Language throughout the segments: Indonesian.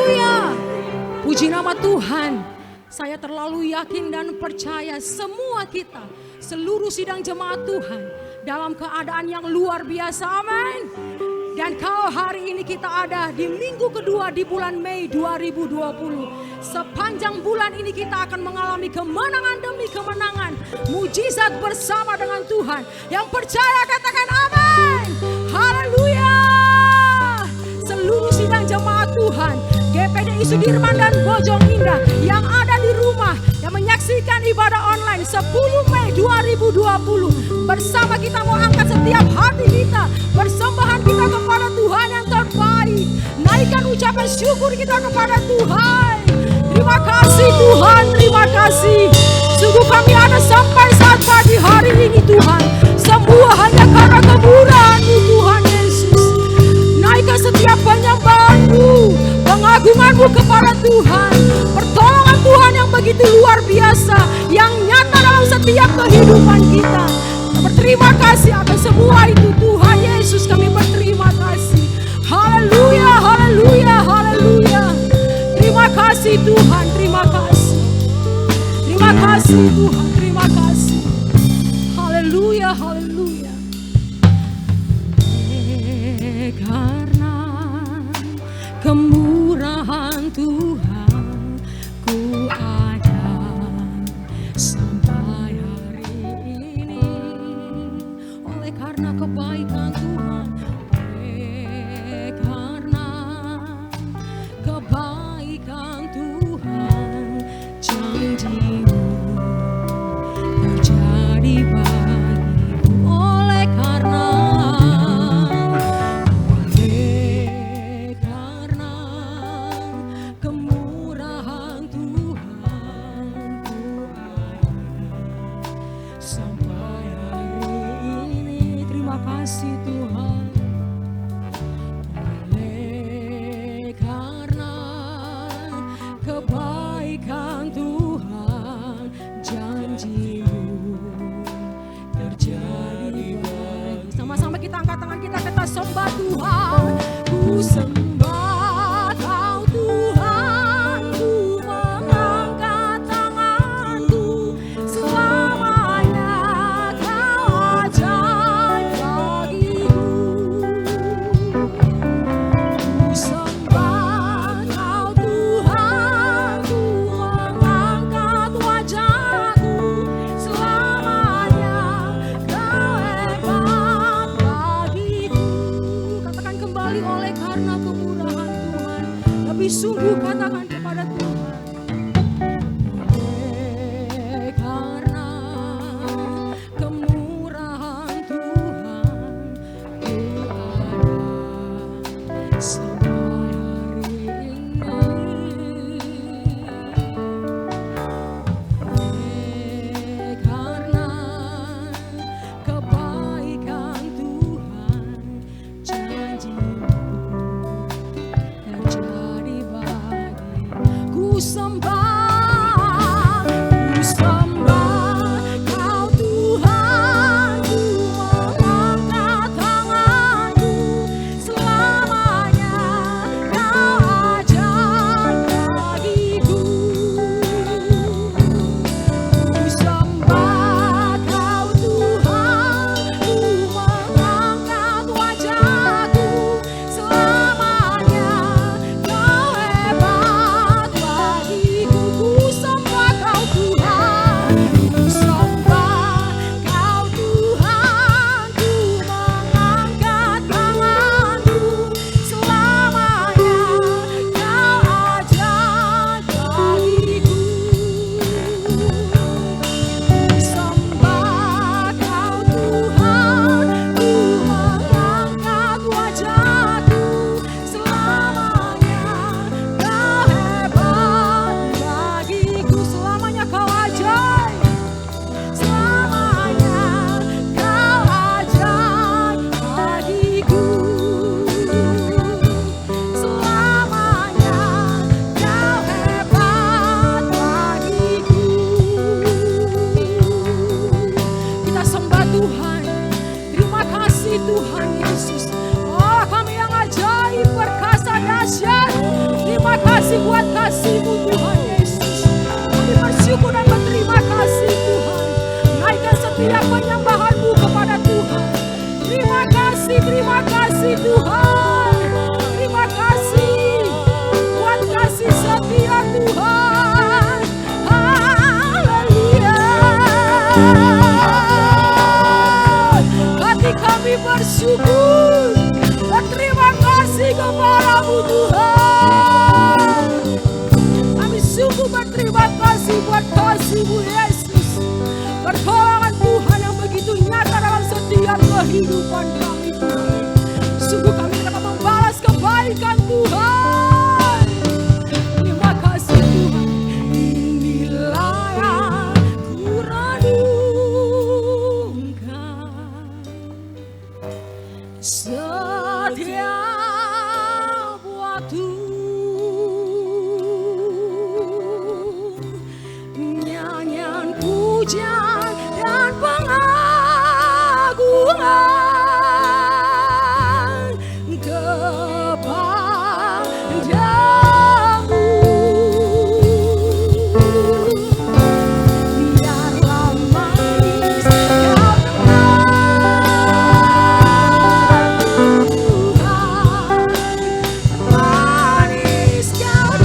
Haleluya. Puji nama Tuhan. Saya terlalu yakin dan percaya semua kita, seluruh sidang jemaat Tuhan dalam keadaan yang luar biasa. Amin. Dan kalau hari ini kita ada di minggu kedua di bulan Mei 2020. Sepanjang bulan ini kita akan mengalami kemenangan demi kemenangan. Mujizat bersama dengan Tuhan. Yang percaya katakan amin. Haleluya. Seluruh sidang jemaat Tuhan, GPDI Sudirman dan Bojong Indah yang ada di rumah, yang menyaksikan ibadah online 10 Mei 2020. Bersama kita mau angkat setiap hati kita, persembahan kita kepada Tuhan yang terbaik. Naikkan ucapan syukur kita kepada Tuhan. Terima kasih Tuhan, terima kasih. Sungguh kami ada sampai saat pagi hari ini Tuhan. Semua hanya karena kemurahan-Mu Tuhan Yesus. Naikkan setiap penyembahan-Mu, pengagungan-Mu kepada Tuhan. Pertolongan Tuhan yang begitu luar biasa, yang nyata dalam setiap kehidupan kita. Berterima kasih atas semua itu Tuhan Yesus, kami berterima kasih. Haleluya, haleluya, haleluya. Terima kasih Tuhan, terima kasih. Terima kasih Tuhan, terima kasih. Haleluya, haleluya. Karena kemurahan Tuhan ku ada sampai hari ini. Oleh karena kebaikan Tuhan, oleh karena kebaikan Tuhan, janji-Mu terjadi bagiku. Oleh karena kemurahan Tuhan ku ada sampai hari ini. Terima kasih Tuhan. Oleh karena kebaikan Tuhan, janji-Mu terjadi bagi. Sama-sama kita angkat tangan kita sembah Tuhan. Ku sembah Kau Tuhan, ku mengangkat tanganku. Selamanya Kau ajaib bagiku. Ku sembah Kau Tuhan, ku mengangkat wajahku. Selamanya Kau hebat bagiku. Katakan kembali, oleh karena kemurahan Tuhan. Lebih sungguh katakan kepada Tuhan. Oleh karena kemurahan Tuhan, ku ada sampai hari ini. Oleh karena kebaikan Tuhan, janji-Mu terjadi bagiku. Ku sembah Kau Tuhan, ku mengangkat tanganku. Selamanya Kau ajaib bagiku. Ku sembah Kau Tuhan, ku mengangkat wajahku. Selamanya Kau hebat bagiku. Ku kasih buat kasih-Mu Tuhan Yesus. Kami bersyukur dan berterima kasih Tuhan. Naikkan setiap penyembahan-Mu kepada Tuhan. Terima kasih Tuhan. Terima kasih buat kasih setia Tuhan. Haleluya. Hati kami bersyukur dan terima kasih kepada-Mu Tuhan. Kami sungguh berterima kasih buat kasih-Mu Yesus. Pertolongan Tuhan yang begitu nyata dalam setiap kehidupan kami Tuhan. Sungguh kami dapat membalas kebaikan Tuhan. Terima kasih Tuhan. Inilah yang kurenungkan setiap waktu. Nyanyian pujian dan pengagungan kepadamu. Biarlah manis kau Tuhan, manis kau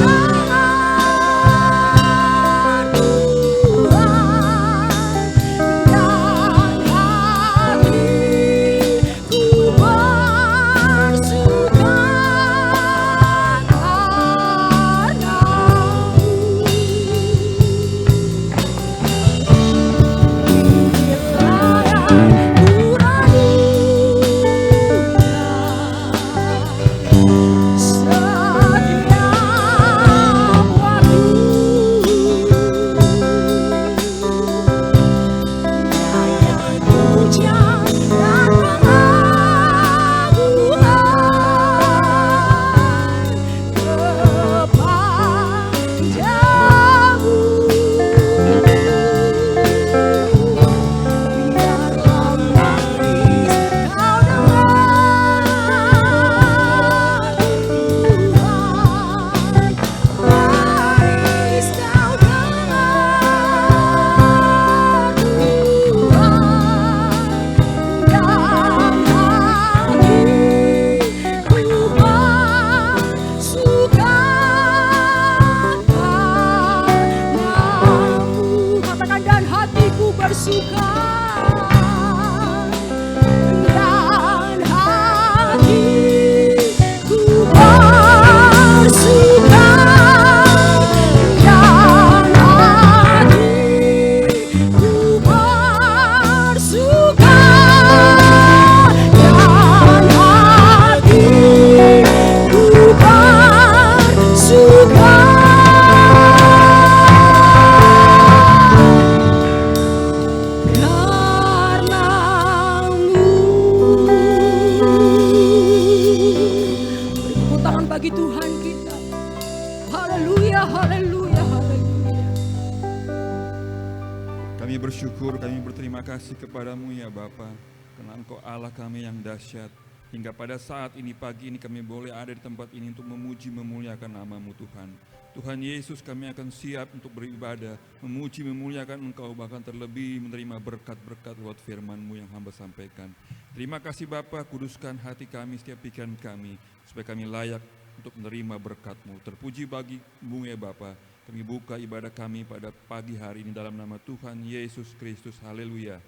Kepadamu ya Bapa, karena Engkau Allah kami yang dahsyat. Hingga pada saat ini, pagi ini kami boleh ada di tempat ini untuk memuji memuliakan nama-Mu Tuhan. Tuhan Yesus, kami akan siap untuk beribadah, memuji memuliakan Engkau, bahkan terlebih menerima berkat-berkat lewat firman-Mu yang hamba sampaikan. Terima kasih Bapa, kuduskan hati kami, setiap pikiran kami, supaya kami layak untuk menerima berkat-Mu. Terpuji bagi-Mu ya Bapa. Kami buka ibadah kami pada pagi hari ini dalam nama Tuhan Yesus Kristus. Haleluya.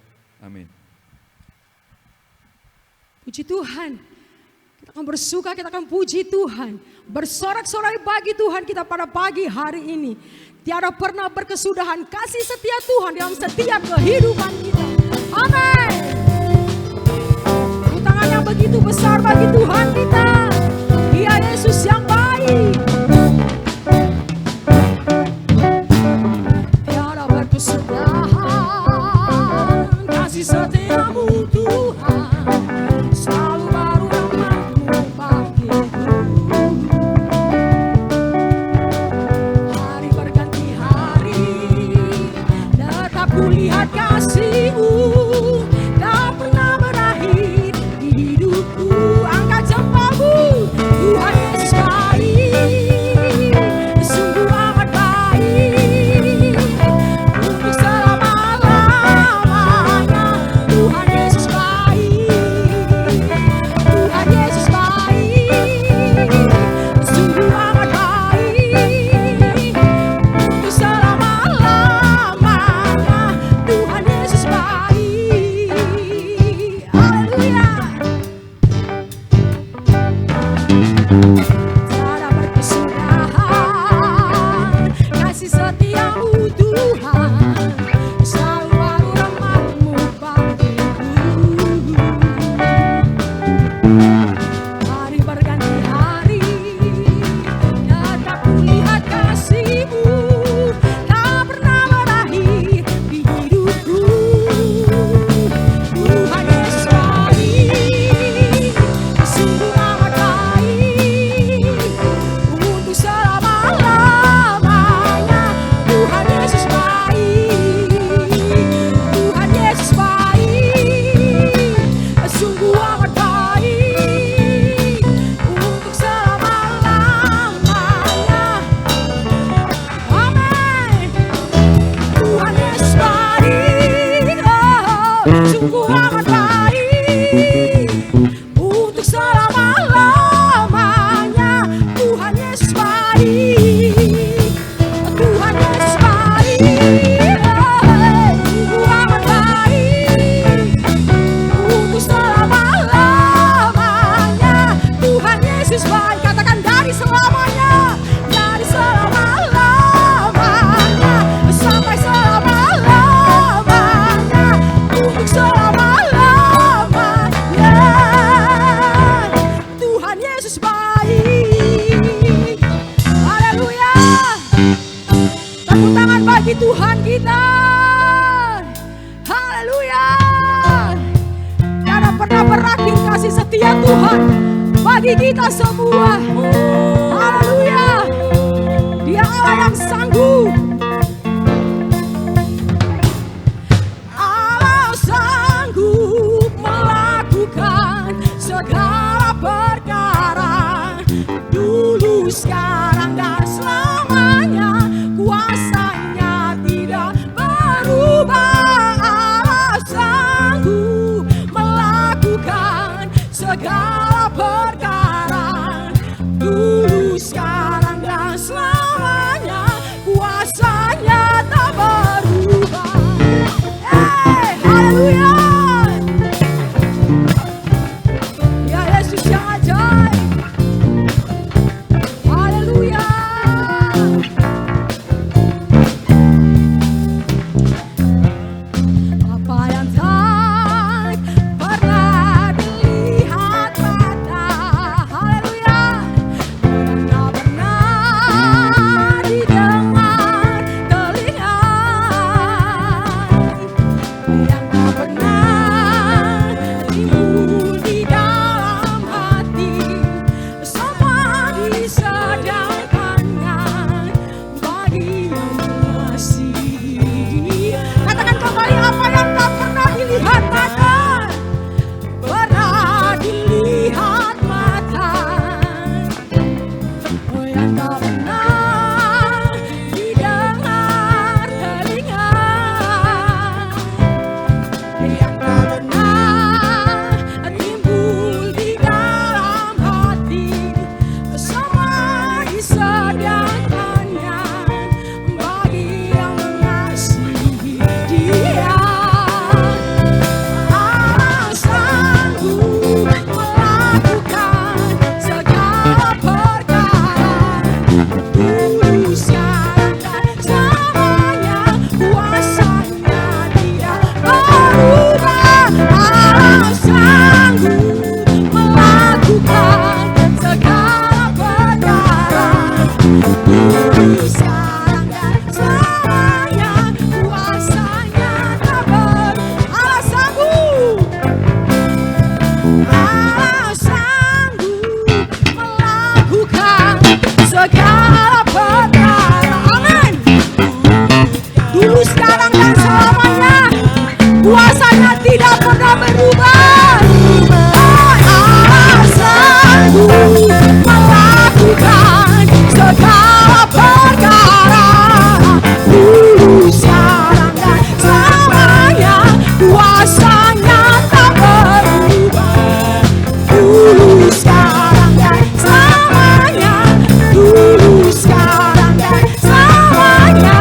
Amin. Puji Tuhan. Kita akan bersuka, kita akan puji Tuhan. Bersorak-sorai bagi Tuhan kita pada pagi hari ini. Tiada pernah berkesudahan kasih setia Tuhan dalam setiap kehidupan kita. Amin. Tangan yang begitu besar bagi Tuhan kita. Dia Yesus yang baik. Tiada berkesudahan kasih setia-Mu Tuhan. Selalu baru nama-Mu bagiku. Hari berganti hari, tetap kulihat kasih-Mu. Tak pernah berakhir di hidupku. Angkat jempolmu. Ku amat baik untuk selama-lamanya. Tuhan Yesus baik, Tuhan Yesus baik. Ku amat baik untuk selama-lamanya. Tuhan Yesus baik. Katakan dari selamanya, dari selama-lamanya sampai selama-lamanya, untuk selama-lamanya. Tuhan Yesus baik. Haleluya. Tepuk tangan bagi Tuhan kita. Haleluya. Karena pernah berakhir kasih setia Tuhan bagi kita semua. Haleluya. Dia Allah yang sanggup. Allah sanggup melakukan segala perkara, dulu, sekarang, dan selamanya. Kuasanya tidak berubah. Allah sanggup melakukan segala perkara, dulu, sekarang, dan selamanya. Kuasanya tak berubah. Haleluya. Ya Yesus yang ajaib. Haleluya. Apa yang tak pernah dilihat mata, haleluya, dan tak pernah didengar telinga, yang tak pernah timbul di dalam hati, semua disediakannya bagi yang mengasihi. Katakan kembali, apa yang tak pernah dilihat mata, pernah dilihat mata, yang tak pernah didengar telinga, yang tak pernah timbul di dalam hati, semua disediakannya bagi yang mengasihi Dia. Allah sanggup melakukan segala perkara, dulu, sekarang, dan selamanya. Kuasanya tidak berubah. Allah sanggup melakukan segala perkara, dulu, sekarang, dan selamanya. Kuasanya tak berubah. Allah sanggup. Allah sanggup melakukan segala perkara. Amin. Dulu, sekarang, dan selamanya. Kuasanya tidak pernah berubah. Allah sanggup melakukan segala perkara, dulu, sekarang, dan selamanya. Kuasanya tak berubah. Dulu, sekarang, dan selamanya. Dulu, sekarang, dan selamanya.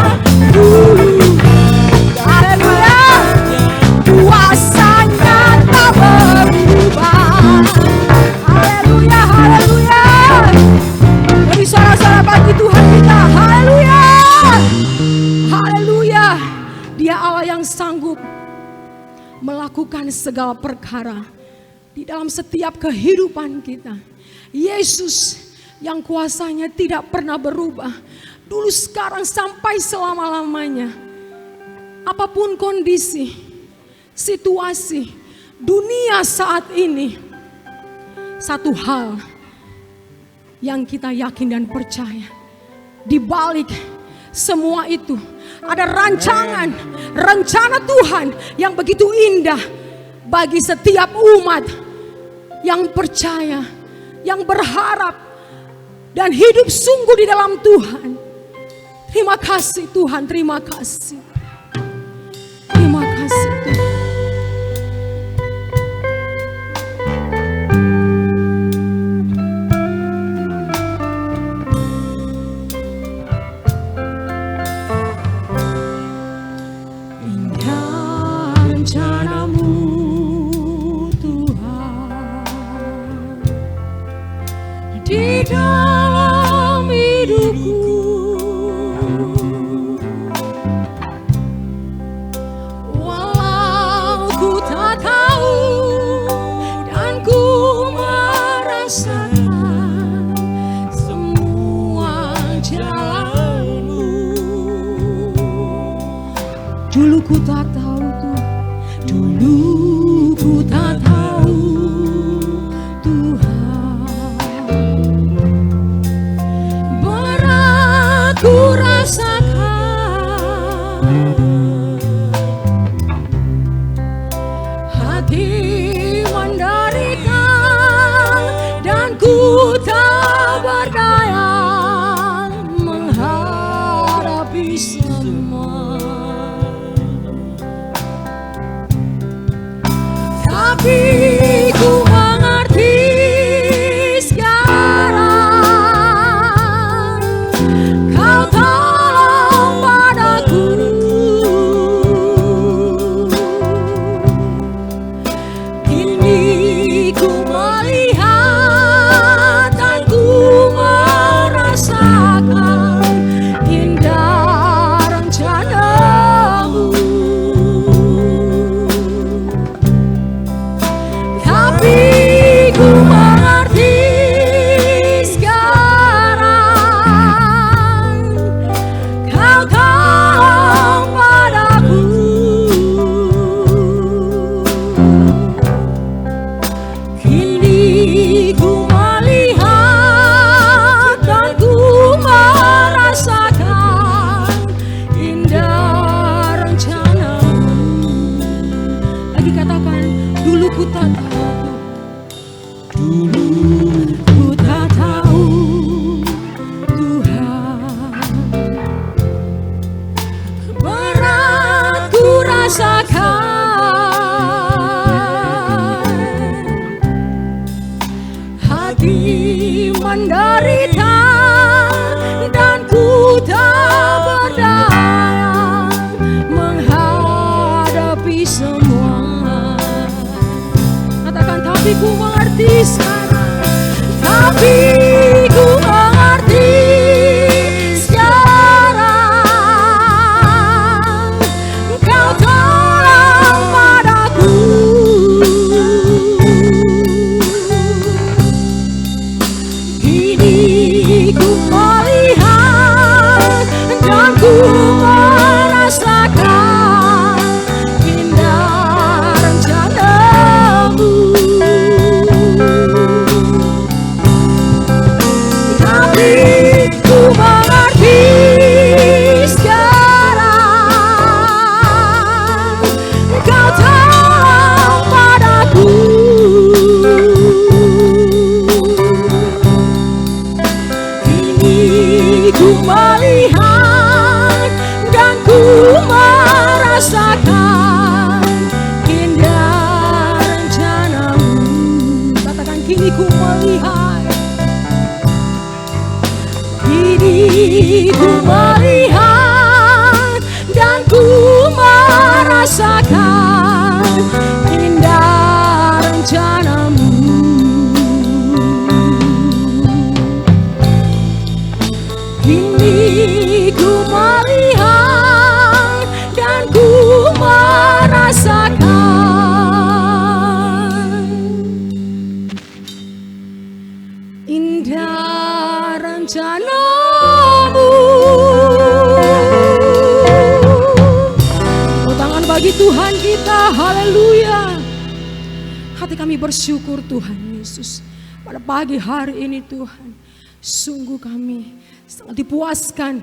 Dulu. Haleluya. Kuasanya tak berubah. Haleluya, haleluya. Beri suara-suara bagi Tuhan kita. Haleluya. Haleluya. Dia Allah yang sanggup melakukan segala perkara di dalam setiap kehidupan kita. Yesus yang kuasanya tidak pernah berubah, dulu, sekarang, sampai selama-lamanya. Apapun kondisi, situasi dunia saat ini, satu hal yang kita yakin dan percaya, di balik semua itu ada rancangan, rencana Tuhan yang begitu indah bagi setiap umat yang percaya, yang berharap dan hidup sungguh di dalam Tuhan. Terima kasih Tuhan, terima kasih. Terima kasih Tuhan. Dulu ku tak tahu Tuhan, dulu ku tak tahu Tuhan. Berat ku rasakan, hati menderita, dan ku tak berdaya menghadapi semua. Tapi ku mengerti sekarang, Kau tolong padaku. Kini ku melihat dan ku merasakan indah rencana-Mu. Tapi ku mengerti sekarang, Kau tolong padaku. Kini ku melihat dan ku merasakan indah rencana-Mu. Lagi katakan, dulu ku tak tahu, dulu ku tak tahu Tuhan. Berat ku rasakan, hati menderita, dan ku tak berdaya menghadapi semua. Katakan, tapi ku mengerti sekarang, tapi ku mengerti sekarang, Kau tolong padaku. Kini ku melihat dan ku merasakan indah rencana-Mu. Tapi ku mengerti sekarang, Kau tolong padaku. Kini ku melihat dan ku merasakan indah rencana-Mu. Katakan, kini ku melihat, kini ku melihat dan ku merasakan indah rencana-Mu. Kini ku melihat dan ku merasakan indah rencana-Mu. Tepuk tangan bagi Tuhan kita, haleluya. Hati kami bersyukur Tuhan Yesus, pada pagi hari ini Tuhan, sungguh kami sangat dipuaskan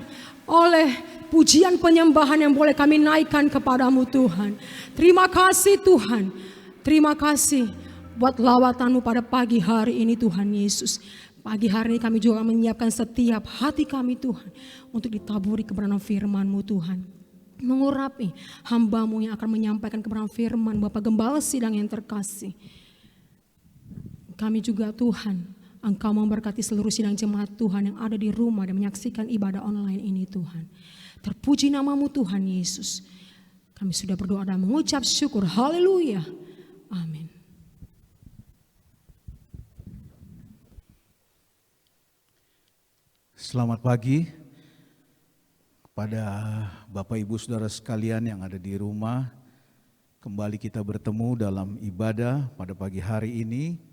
oleh pujian penyembahan yang boleh kami naikkan kepadamu Tuhan. Terima kasih Tuhan, terima kasih buat lawatan-Mu pada pagi hari ini Tuhan Yesus. Pagi hari ini kami juga menyiapkan setiap hati kami Tuhan, untuk ditaburi kebenaran firman-Mu Tuhan. Mengurapi hamba-Mu yang akan menyampaikan kebenaran firman, Bapak Gembala Sidang yang terkasih. Kami juga Tuhan, Engkau memberkati seluruh sidang jemaat Tuhan yang ada di rumah dan menyaksikan ibadah online ini Tuhan. Terpuji nama-Mu Tuhan Yesus. Kami sudah berdoa dan mengucap syukur. Haleluya. Amin. Selamat pagi kepada Bapak Ibu Saudara sekalian yang ada di rumah. Kembali kita bertemu dalam ibadah pada pagi hari ini,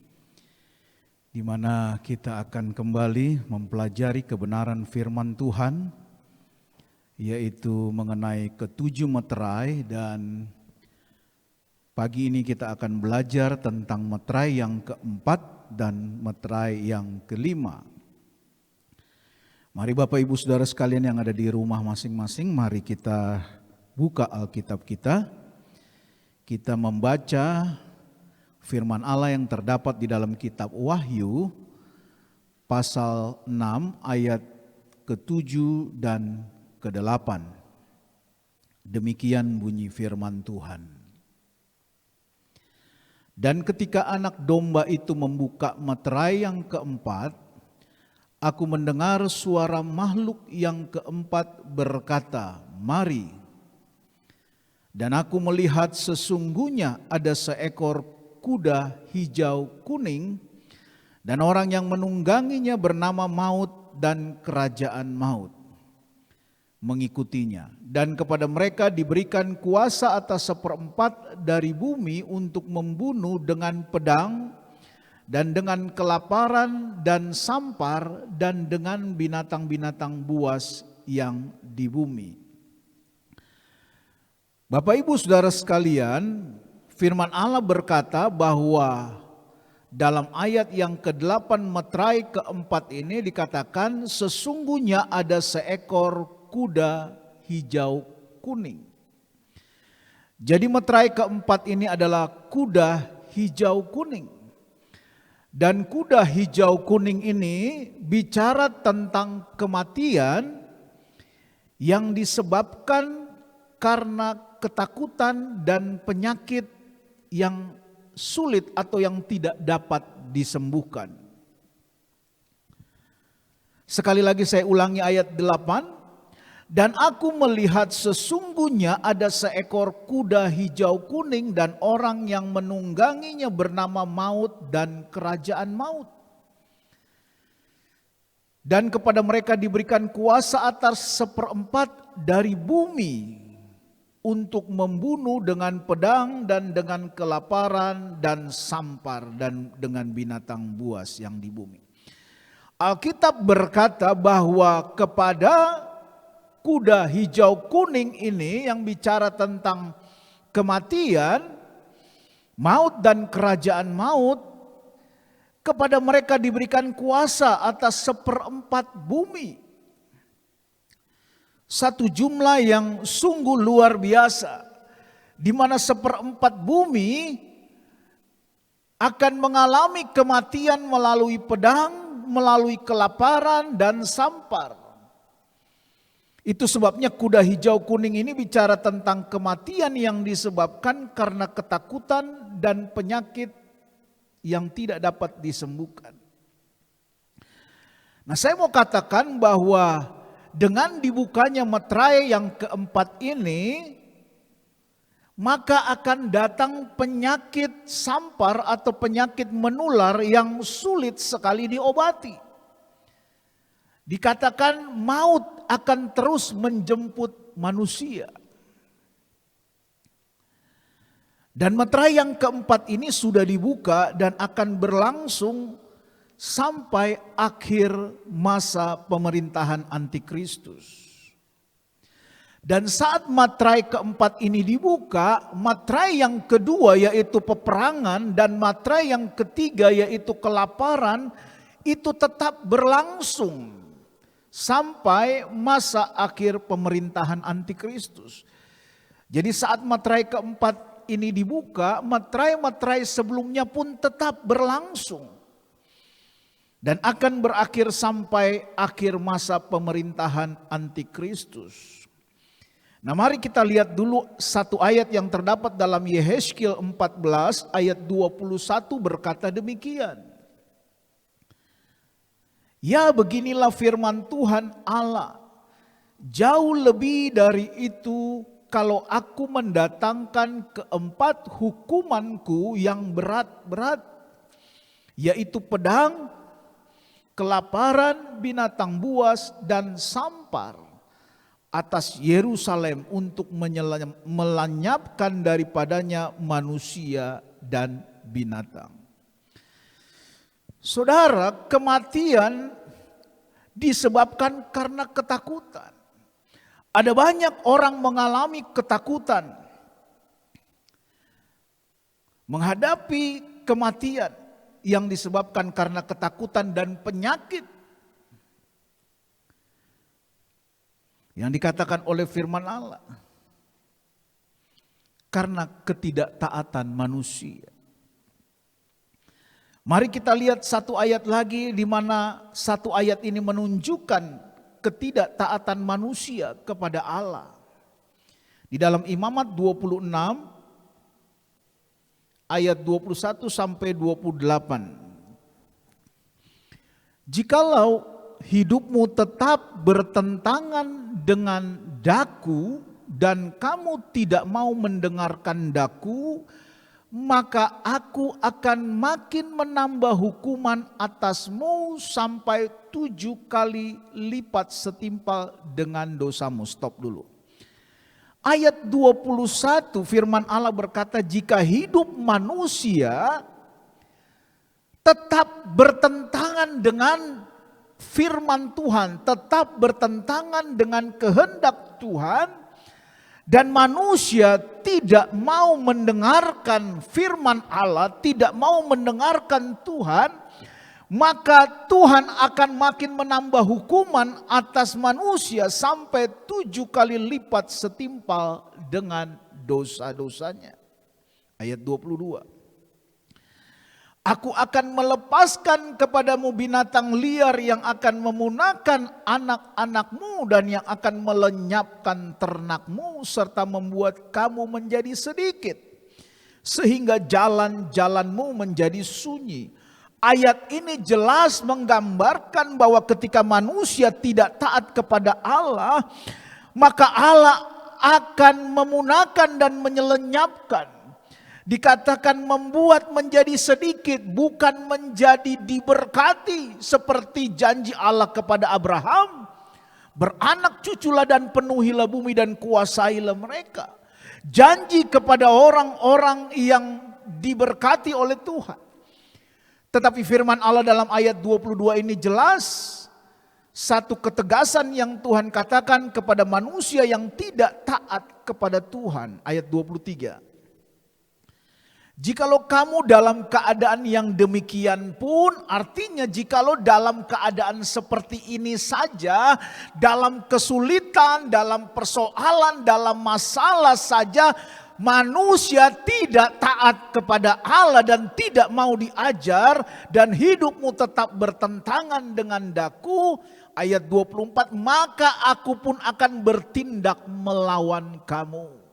di mana kita akan kembali mempelajari kebenaran firman Tuhan yaitu mengenai ketujuh meterai, dan pagi ini kita akan belajar tentang meterai yang keempat dan meterai yang kelima. Mari Bapak Ibu Saudara sekalian yang ada di rumah masing-masing, mari kita buka Alkitab kita. Kita membaca firman Allah yang terdapat di dalam kitab Wahyu pasal 6 ayat ke-7 dan ke-8. Demikian bunyi firman Tuhan. Dan ketika anak domba itu membuka meterai yang keempat, aku mendengar suara makhluk yang keempat berkata, "Mari." Dan aku melihat sesungguhnya ada seekor kuda hijau kuning, dan orang yang menungganginya bernama Maut, dan kerajaan maut mengikutinya. Dan kepada mereka diberikan kuasa atas 1/4 dari bumi untuk membunuh dengan pedang, dan dengan kelaparan dan sampar, dan dengan binatang-binatang buas yang di bumi. Bapak Ibu Saudara sekalian, firman Allah berkata bahwa dalam ayat yang ke-8 meterai keempat ini dikatakan sesungguhnya ada seekor kuda hijau kuning. Jadi meterai keempat ini adalah kuda hijau kuning. Dan kuda hijau kuning ini bicara tentang kematian yang disebabkan karena ketakutan dan penyakit yang sulit atau yang tidak dapat disembuhkan. Sekali lagi saya ulangi ayat 8. Dan aku melihat sesungguhnya ada seekor kuda hijau kuning, dan orang yang menungganginya bernama Maut, dan kerajaan maut. Dan kepada mereka diberikan kuasa atas 1/4 dari bumi untuk membunuh dengan pedang, dan dengan kelaparan dan sampar, dan dengan binatang buas yang di bumi. Alkitab berkata bahwa kepada kuda hijau kuning ini yang bicara tentang kematian, maut dan kerajaan maut, kepada mereka diberikan kuasa atas 1/4 bumi. Satu jumlah yang sungguh luar biasa, di mana 1/4 bumi akan mengalami kematian melalui pedang, melalui kelaparan dan sampar. Itu sebabnya kuda hijau kuning ini bicara tentang kematian yang disebabkan karena ketakutan dan penyakit yang tidak dapat disembuhkan. Nah, saya mau katakan bahwa dengan dibukanya meterai yang keempat ini, maka akan datang penyakit sampar atau penyakit menular yang sulit sekali diobati. Dikatakan maut akan terus menjemput manusia. Dan meterai yang keempat ini sudah dibuka dan akan berlangsung sampai akhir masa pemerintahan Antikristus. Dan saat meterai keempat ini dibuka, meterai yang kedua yaitu peperangan dan meterai yang ketiga yaitu kelaparan itu tetap berlangsung sampai masa akhir pemerintahan Antikristus. Jadi saat meterai keempat ini dibuka, meterai-meterai sebelumnya pun tetap berlangsung. Dan akan berakhir sampai akhir masa pemerintahan Antikristus. Nah, mari kita lihat dulu satu ayat yang terdapat dalam Yehezkiel 14 ayat 21 berkata demikian. Ya, beginilah firman Tuhan Allah, jauh lebih dari itu kalau aku mendatangkan keempat hukumanku yang berat-berat, yaitu pedang, kelaparan, binatang buas, dan sampar atas Yerusalem untuk melenyapkan daripadanya manusia dan binatang. Saudara, kematian disebabkan karena ketakutan. Ada banyak orang mengalami ketakutan menghadapi kematian yang disebabkan karena ketakutan dan penyakit yang dikatakan oleh firman Allah. Karena ketidaktaatan manusia. Mari kita lihat satu ayat lagi di mana satu ayat ini menunjukkan ketidaktaatan manusia kepada Allah. Di dalam Imamat 26 ayat 21 sampai 28. Jikalau hidupmu tetap bertentangan dengan daku dan kamu tidak mau mendengarkan daku, maka aku akan makin menambah hukuman atasmu sampai 7 kali lipat setimpal dengan dosamu. Stop dulu. Ayat 21 firman Allah berkata, jika hidup manusia tetap bertentangan dengan firman Tuhan, tetap bertentangan dengan kehendak Tuhan, dan manusia tidak mau mendengarkan firman Allah, tidak mau mendengarkan Tuhan, maka Tuhan akan makin menambah hukuman atas manusia sampai 7 kali lipat setimpal dengan dosa-dosanya. Ayat 22. Aku akan melepaskan kepadamu binatang liar yang akan memunahkan anak-anakmu dan yang akan melenyapkan ternakmu serta membuat kamu menjadi sedikit sehingga jalan-jalanmu menjadi sunyi. Ayat ini jelas menggambarkan bahwa ketika manusia tidak taat kepada Allah, maka Allah akan memunahkan dan menyelenyapkan. Dikatakan membuat menjadi sedikit, bukan menjadi diberkati seperti janji Allah kepada Abraham. Beranak cuculah dan penuhilah bumi dan kuasailah mereka. Janji kepada orang-orang yang diberkati oleh Tuhan. Tetapi firman Allah dalam ayat 22 ini jelas satu ketegasan yang Tuhan katakan kepada manusia yang tidak taat kepada Tuhan. Ayat 23. Jikalau kamu dalam keadaan yang demikian pun, artinya jikalau dalam keadaan seperti ini saja, dalam kesulitan, dalam persoalan, dalam masalah saja, manusia tidak taat kepada Allah dan tidak mau diajar, dan hidupmu tetap bertentangan dengan daku, ayat 24, maka aku pun akan bertindak melawan kamu.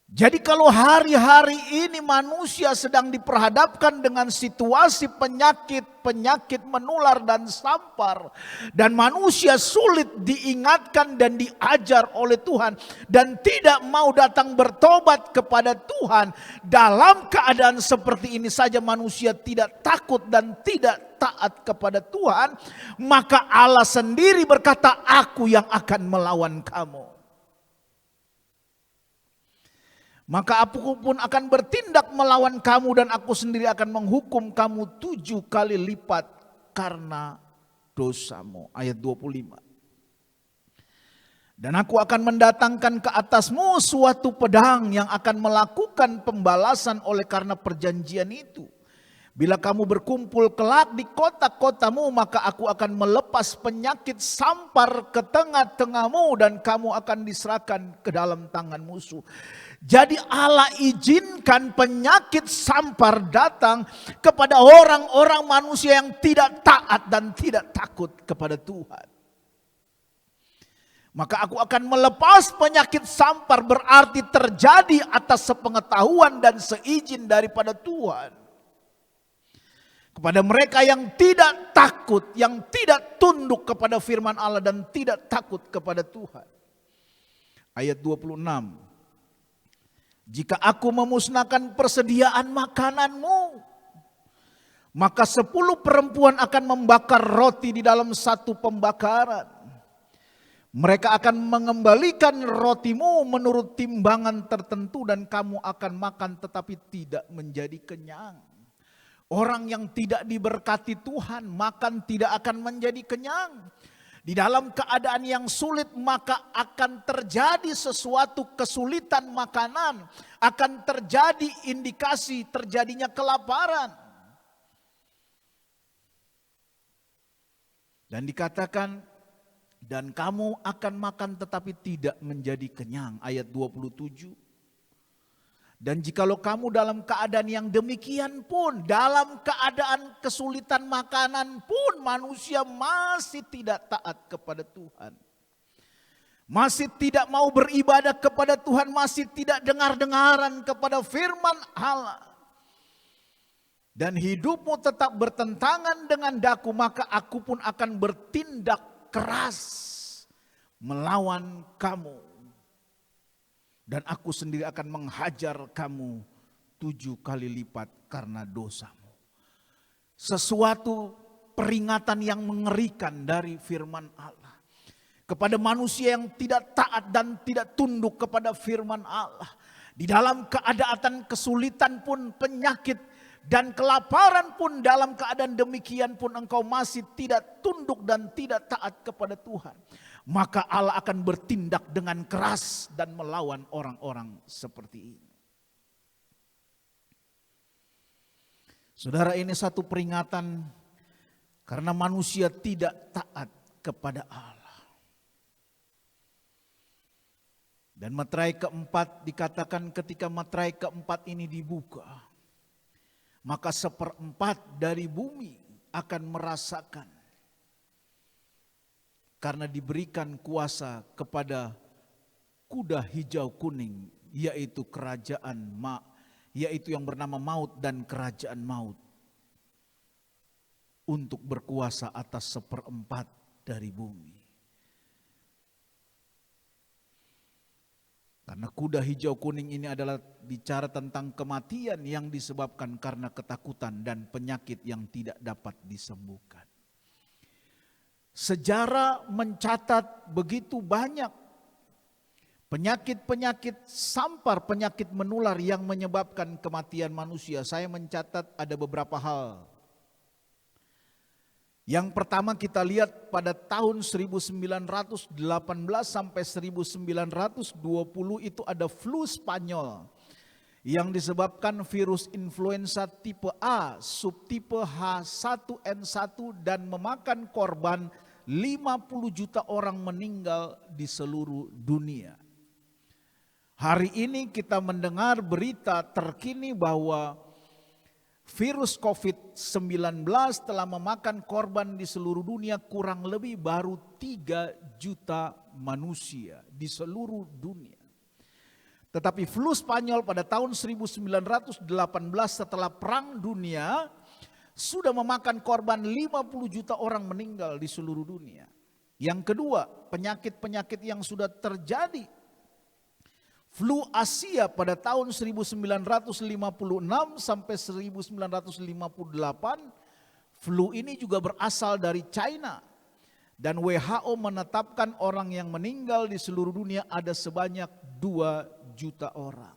Jadi kalau hari-hari ini manusia sedang diperhadapkan dengan situasi penyakit menular dan sampar, dan manusia sulit diingatkan dan diajar oleh Tuhan dan tidak mau datang bertobat kepada Tuhan, dalam keadaan seperti ini saja manusia tidak takut dan tidak taat kepada Tuhan, maka Allah sendiri berkata, aku yang akan melawan kamu. Maka aku pun akan bertindak melawan kamu dan aku sendiri akan menghukum kamu 7 kali lipat karena dosamu. Ayat 25. Dan aku akan mendatangkan ke atasmu suatu pedang yang akan melakukan pembalasan oleh karena perjanjian itu. Bila kamu berkumpul kelak di kota-kotamu, maka aku akan melepas penyakit sampar ke tengah-tengahmu dan kamu akan diserahkan ke dalam tangan musuh. Jadi Allah izinkan penyakit sampar datang kepada orang-orang manusia yang tidak taat dan tidak takut kepada Tuhan. Maka aku akan melepas penyakit sampar, berarti terjadi atas sepengetahuan dan seizin daripada Tuhan. Kepada mereka yang tidak takut, yang tidak tunduk kepada firman Allah dan tidak takut kepada Tuhan. Ayat 26. Jika aku memusnahkan persediaan makananmu, maka 10 perempuan akan membakar roti di dalam satu pembakaran. Mereka akan mengembalikan rotimu menurut timbangan tertentu dan kamu akan makan tetapi tidak menjadi kenyang. Orang yang tidak diberkati Tuhan makan tidak akan menjadi kenyang. Di dalam keadaan yang sulit maka akan terjadi sesuatu kesulitan makanan, akan terjadi indikasi terjadinya kelaparan. Dan dikatakan, dan kamu akan makan tetapi tidak menjadi kenyang, ayat 27. Dan jikalau kamu dalam keadaan yang demikian pun, dalam keadaan kesulitan makanan pun manusia masih tidak taat kepada Tuhan. Masih tidak mau beribadah kepada Tuhan, masih tidak dengar-dengaran kepada firman Allah. Dan hidupmu tetap bertentangan dengan daku, maka aku pun akan bertindak keras melawan kamu. Dan aku sendiri akan menghajar kamu 7 kali lipat karena dosamu. Sesuatu peringatan yang mengerikan dari firman Allah. Kepada manusia yang tidak taat dan tidak tunduk kepada firman Allah. Di dalam keadaan kesulitan pun, penyakit dan kelaparan pun, dalam keadaan demikian pun engkau masih tidak tunduk dan tidak taat kepada Tuhan. Maka Allah akan bertindak dengan keras dan melawan orang-orang seperti ini. Saudara, ini satu peringatan karena manusia tidak taat kepada Allah. Dan materai keempat dikatakan ketika materai keempat ini dibuka, maka 1/4 dari bumi akan merasakan. Karena diberikan kuasa kepada kuda hijau kuning, yaitu yaitu yang bernama maut dan kerajaan maut, untuk berkuasa atas 1/4 dari bumi. Karena kuda hijau kuning ini adalah bicara tentang kematian yang disebabkan karena ketakutan dan penyakit yang tidak dapat disembuhkan. Sejarah mencatat begitu banyak penyakit-penyakit sampar, penyakit menular yang menyebabkan kematian manusia. Saya mencatat ada beberapa hal. Yang pertama kita lihat pada tahun 1918 sampai 1920 itu ada flu Spanyol yang disebabkan virus influenza tipe A, subtipe H1N1 dan memakan korban 50 juta orang meninggal di seluruh dunia. Hari ini kita mendengar berita terkini bahwa virus COVID-19 telah memakan korban di seluruh dunia kurang lebih baru 3 juta manusia di seluruh dunia. Tetapi flu Spanyol pada tahun 1918 setelah Perang Dunia sudah memakan korban 50 juta orang meninggal di seluruh dunia. Yang kedua, penyakit-penyakit yang sudah terjadi. Flu Asia pada tahun 1956 sampai 1958, flu ini juga berasal dari China. Dan WHO menetapkan orang yang meninggal di seluruh dunia ada sebanyak 2 juta orang.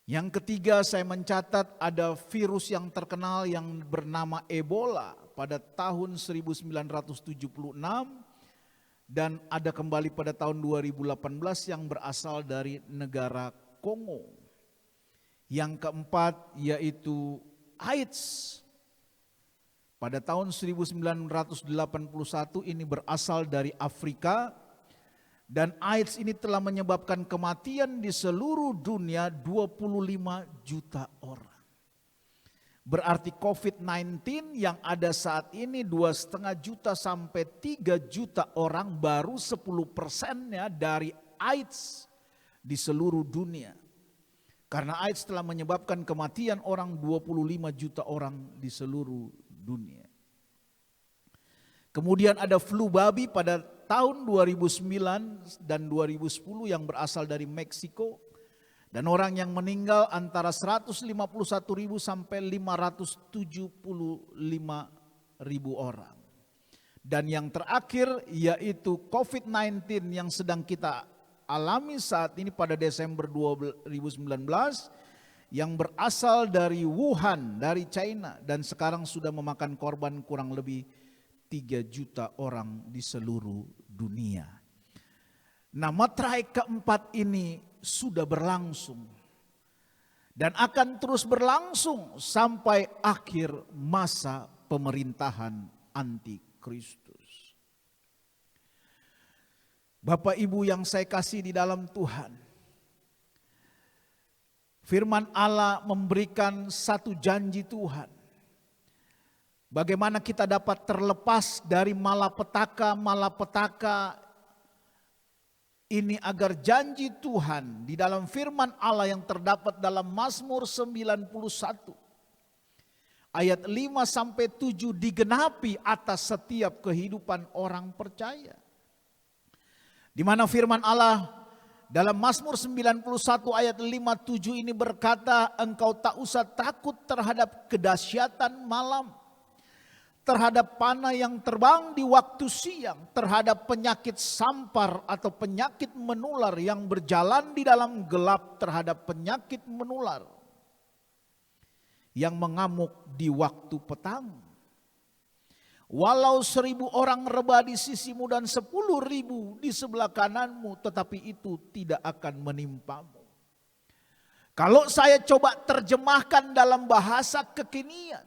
Yang ketiga, saya mencatat ada virus yang terkenal yang bernama Ebola pada tahun 1976 dan ada kembali pada tahun 2018 yang berasal dari negara Kongo. Yang keempat yaitu AIDS. Pada tahun 1981 ini berasal dari Afrika. Dan AIDS ini telah menyebabkan kematian di seluruh dunia 25 juta orang. Berarti COVID-19 yang ada saat ini 2,5 juta sampai 3 juta orang, baru 10%-nya dari AIDS di seluruh dunia. Karena AIDS telah menyebabkan kematian orang 25 juta orang di seluruh dunia. Kemudian ada flu babi pada tahun 2009 dan 2010 yang berasal dari Meksiko. Dan orang yang meninggal antara 151.000 sampai 575.000 orang. Dan yang terakhir yaitu COVID-19 yang sedang kita alami saat ini pada Desember 2019. Yang berasal dari Wuhan, dari China. Dan sekarang sudah memakan korban kurang lebih 3 juta orang di seluruh dunia. Nah, materai keempat ini sudah berlangsung dan akan terus berlangsung sampai akhir masa pemerintahan antikristus. Bapak Ibu yang saya kasih di dalam Tuhan, firman Allah memberikan satu janji Tuhan. Bagaimana kita dapat terlepas dari malapetaka ini, agar janji Tuhan di dalam firman Allah yang terdapat dalam Mazmur 91 ayat 5-7 digenapi atas setiap kehidupan orang percaya. Di mana firman Allah dalam Mazmur 91 ayat 5-7 ini berkata, engkau tak usah takut terhadap kedahsyatan malam, terhadap panah yang terbang di waktu siang, terhadap penyakit sampar atau penyakit menular yang berjalan di dalam gelap, terhadap penyakit menular yang mengamuk di waktu petang. Walau 1.000 orang rebah di sisimu dan 10.000 di sebelah kananmu, tetapi itu tidak akan menimpamu. Kalau saya coba terjemahkan dalam bahasa kekinian,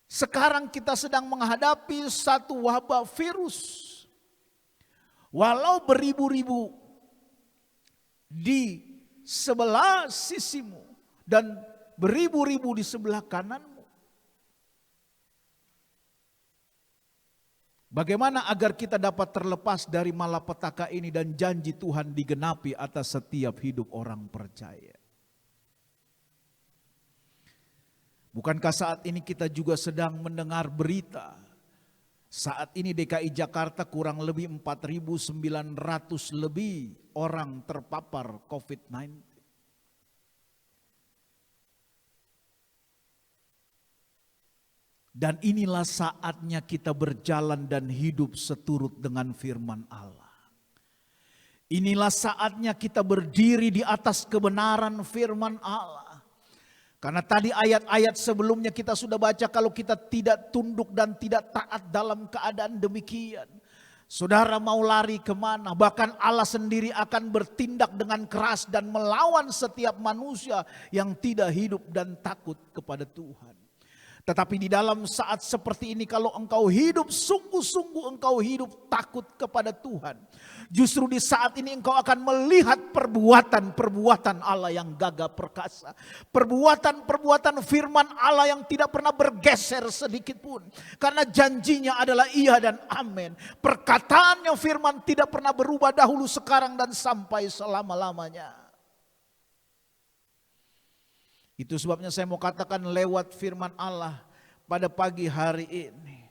sekarang kita sedang menghadapi satu wabah virus. Walau beribu-ribu di sebelah sisimu dan beribu-ribu di sebelah kananmu. Bagaimana agar kita dapat terlepas dari malapetaka ini dan janji Tuhan digenapi atas setiap hidup orang percaya? Bukankah saat ini kita juga sedang mendengar berita? Saat ini DKI Jakarta kurang lebih 4.900 lebih orang terpapar COVID-19. Dan inilah saatnya kita berjalan dan hidup seturut dengan firman Allah. Inilah saatnya kita berdiri di atas kebenaran firman Allah. Karena tadi ayat-ayat sebelumnya kita sudah baca, kalau kita tidak tunduk dan tidak taat dalam keadaan demikian, saudara mau lari kemana? Bahkan Allah sendiri akan bertindak dengan keras dan melawan setiap manusia yang tidak hidup dan takut kepada Tuhan. Tetapi di dalam saat seperti ini, kalau engkau hidup sungguh-sungguh, engkau hidup takut kepada Tuhan, justru di saat ini engkau akan melihat perbuatan-perbuatan Allah yang gagah perkasa. Perbuatan-perbuatan firman Allah yang tidak pernah bergeser sedikit pun. Karena janjinya adalah iya dan amin. Perkataannya firman tidak pernah berubah dahulu, sekarang, dan sampai selama-lamanya. Itu sebabnya saya mau katakan lewat firman Allah pada pagi hari ini,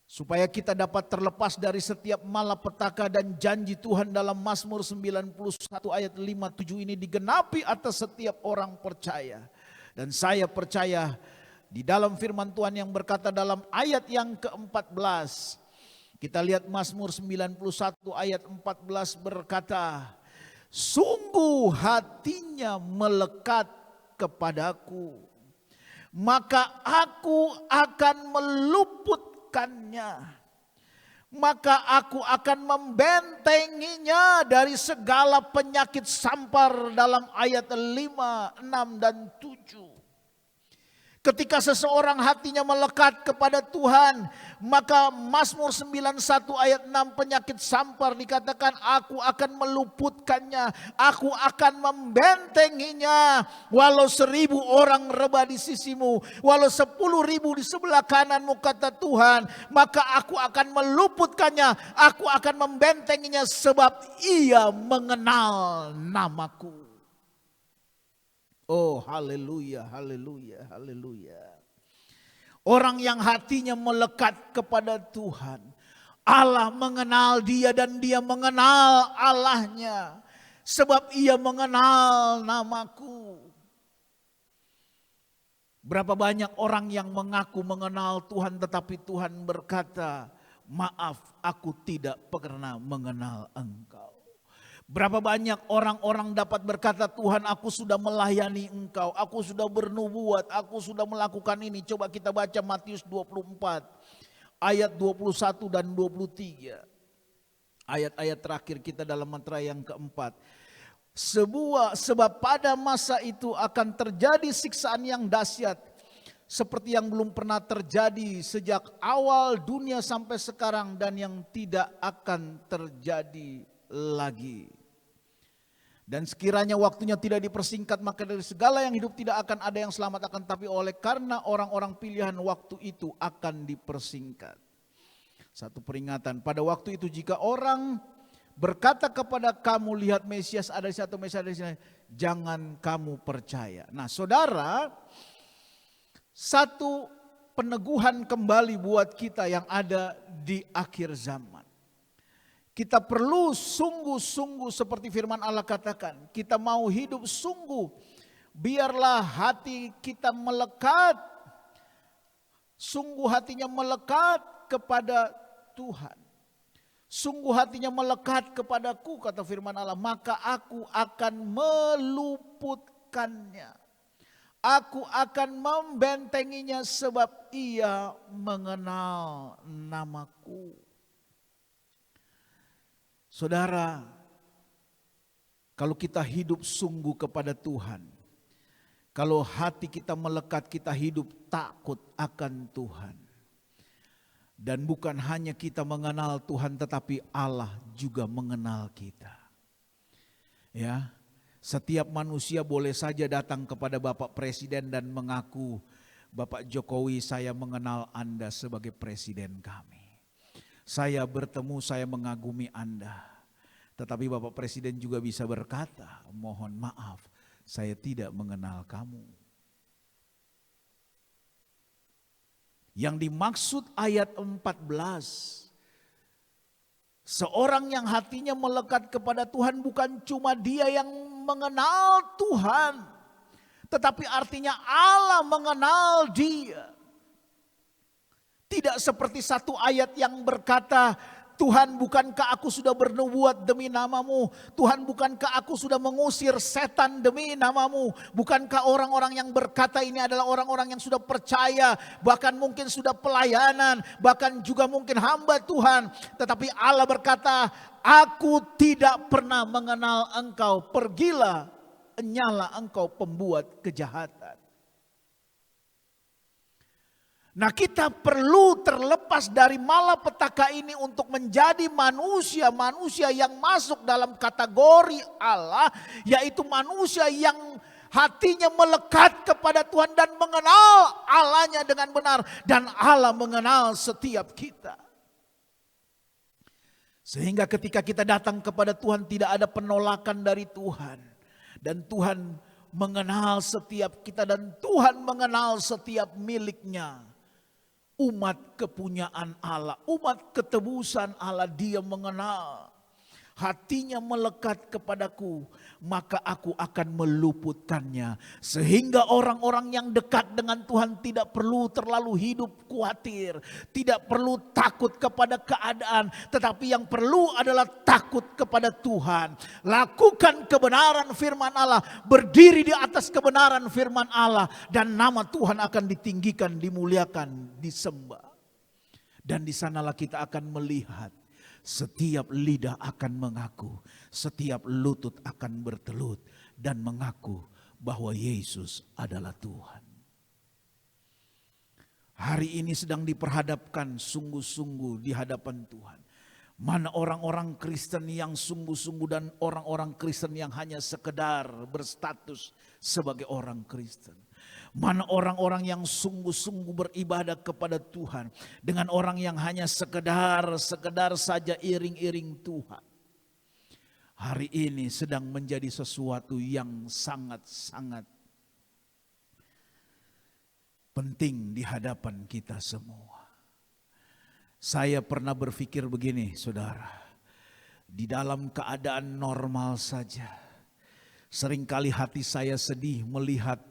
supaya kita dapat terlepas dari setiap malapetaka, dan janji Tuhan dalam Mazmur 91 ayat 5-7 ini digenapi atas setiap orang percaya. Dan saya percaya di dalam firman Tuhan yang berkata dalam ayat yang ke-14. Kita lihat Mazmur 91 ayat 14 berkata, sungguh hatinya melekat kepadaku, maka aku akan meluputkannya. Maka aku akan membentenginya dari segala penyakit sampar, dalam ayat 5, 6, dan 7. Ketika seseorang hatinya melekat kepada Tuhan, maka Mazmur 91 ayat 6, penyakit sampar dikatakan, aku akan meluputkannya, aku akan membentenginya. Walau 1.000 orang rebah di sisimu, walau 10.000 di sebelah kananmu, kata Tuhan, maka aku akan meluputkannya, aku akan membentenginya, sebab ia mengenal namaku. Oh, haleluya, haleluya, haleluya. Orang yang hatinya melekat kepada Tuhan, Allah mengenal dia dan dia mengenal Allahnya. Sebab ia mengenal namaku. Berapa banyak orang yang mengaku mengenal Tuhan, tetapi Tuhan berkata, maaf, aku tidak pernah mengenal engkau. Berapa banyak orang-orang dapat berkata, Tuhan aku sudah melayani Engkau, aku sudah bernubuat, aku sudah melakukan ini. Coba kita baca Matius 24 ayat 21 dan 23. Ayat-ayat terakhir kita dalam mantra yang keempat. Sebab pada masa itu akan terjadi siksaan yang dahsyat seperti yang belum pernah terjadi sejak awal dunia sampai sekarang dan yang tidak akan terjadi lagi. Dan sekiranya waktunya tidak dipersingkat, maka dari segala yang hidup tidak akan ada yang selamat, akan tapi oleh karena orang-orang pilihan waktu itu akan dipersingkat. Satu peringatan, pada waktu itu jika orang berkata kepada kamu, lihat Mesias ada di satu, Mesias ada di sini, jangan kamu percaya. Nah saudara, satu peneguhan kembali buat kita yang ada di akhir zaman. Kita perlu sungguh-sungguh seperti firman Allah katakan. Kita mau hidup sungguh. Biarlah hati kita melekat. Sungguh hatinya melekat kepada Tuhan. Sungguh hatinya melekat kepadaku, kata firman Allah. Maka aku akan meluputkannya. Aku akan membentenginya sebab ia mengenal namaku. Saudara, kalau kita hidup sungguh kepada Tuhan, kalau hati kita melekat, kita hidup takut akan Tuhan. Dan bukan hanya kita mengenal Tuhan, tetapi Allah juga mengenal kita. Ya, setiap manusia boleh saja datang kepada Bapak Presiden dan mengaku, Bapak Jokowi, saya mengenal Anda sebagai presiden kami. Saya bertemu, saya mengagumi Anda. Tetapi Bapak Presiden juga bisa berkata, mohon maaf, saya tidak mengenal kamu. Yang dimaksud ayat 14, seorang yang hatinya melekat kepada Tuhan bukan cuma dia yang mengenal Tuhan, tetapi artinya Allah mengenal dia. Tidak seperti satu ayat yang berkata, Tuhan bukankah aku sudah bernubuat demi namamu? Tuhan bukankah aku sudah mengusir setan demi namamu? Bukankah orang-orang yang berkata ini adalah orang-orang yang sudah percaya, bahkan mungkin sudah pelayanan, bahkan juga mungkin hamba Tuhan. Tetapi Allah berkata, aku tidak pernah mengenal engkau, pergilah, nyala engkau pembuat kejahatan. Nah kita perlu terlepas dari malapetaka ini untuk menjadi manusia-manusia yang masuk dalam kategori Allah. Yaitu manusia yang hatinya melekat kepada Tuhan dan mengenal Allahnya dengan benar. Dan Allah mengenal setiap kita. Sehingga ketika kita datang kepada Tuhan tidak ada penolakan dari Tuhan. Dan Tuhan mengenal setiap kita dan Tuhan mengenal setiap miliknya. Umat kepunyaan Allah, umat ketebusan Allah, dia mengenal. Hatinya melekat kepadaku, maka aku akan meluputkannya. Sehingga orang-orang yang dekat dengan Tuhan tidak perlu terlalu hidup khawatir. Tidak perlu takut kepada keadaan. Tetapi yang perlu adalah takut kepada Tuhan. Lakukan kebenaran firman Allah. Berdiri di atas kebenaran firman Allah. Dan nama Tuhan akan ditinggikan, dimuliakan, disembah. Dan di sanalah kita akan melihat. Setiap lidah akan mengaku, setiap lutut akan bertelut dan mengaku bahwa Yesus adalah Tuhan. Hari ini sedang diperhadapkan sungguh-sungguh di hadapan Tuhan. Mana orang-orang Kristen yang sungguh-sungguh dan orang-orang Kristen yang hanya sekedar berstatus sebagai orang Kristen. Mana orang-orang yang sungguh-sungguh beribadah kepada Tuhan. Dengan orang yang hanya sekedar saja iring-iring Tuhan. Hari ini sedang menjadi sesuatu yang sangat-sangat penting di hadapan kita semua. Saya pernah berpikir begini saudara. Di dalam keadaan normal saja. Seringkali hati saya sedih melihat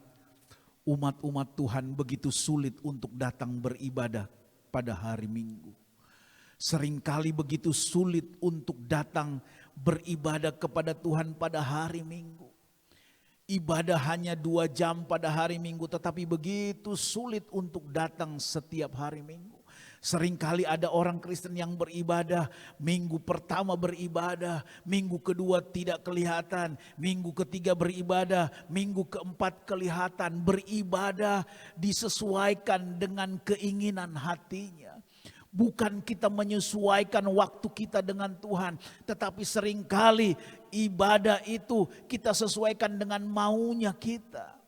umat-umat Tuhan begitu sulit untuk datang beribadah pada hari Minggu. Seringkali begitu sulit untuk datang beribadah kepada Tuhan pada hari Minggu. Ibadah hanya 2 jam pada hari Minggu, tetapi begitu sulit untuk datang setiap hari Minggu. Seringkali ada orang Kristen yang beribadah, minggu pertama beribadah, minggu kedua tidak kelihatan, minggu ketiga beribadah, minggu keempat kelihatan. Beribadah disesuaikan dengan keinginan hatinya. Bukan kita menyesuaikan waktu kita dengan Tuhan, tetapi seringkali ibadah itu kita sesuaikan dengan maunya kita.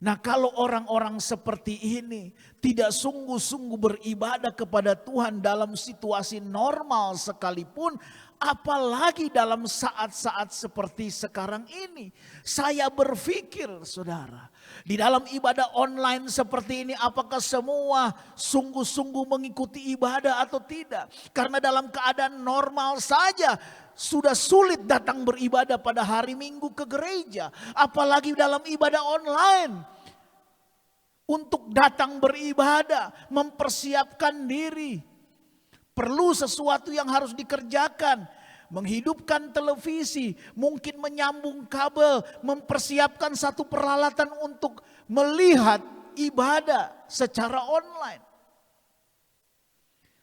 Nah, kalau orang-orang seperti ini tidak sungguh-sungguh beribadah kepada Tuhan dalam situasi normal sekalipun, apalagi dalam saat-saat seperti sekarang ini. Saya berpikir, saudara, di dalam ibadah online seperti ini, apakah semua sungguh-sungguh mengikuti ibadah atau tidak? Karena dalam keadaan normal saja sudah sulit datang beribadah pada hari Minggu ke gereja, apalagi dalam ibadah online. Untuk datang beribadah, mempersiapkan diri, perlu sesuatu yang harus dikerjakan. Menghidupkan televisi, mungkin menyambung kabel, mempersiapkan satu peralatan untuk melihat ibadah secara online.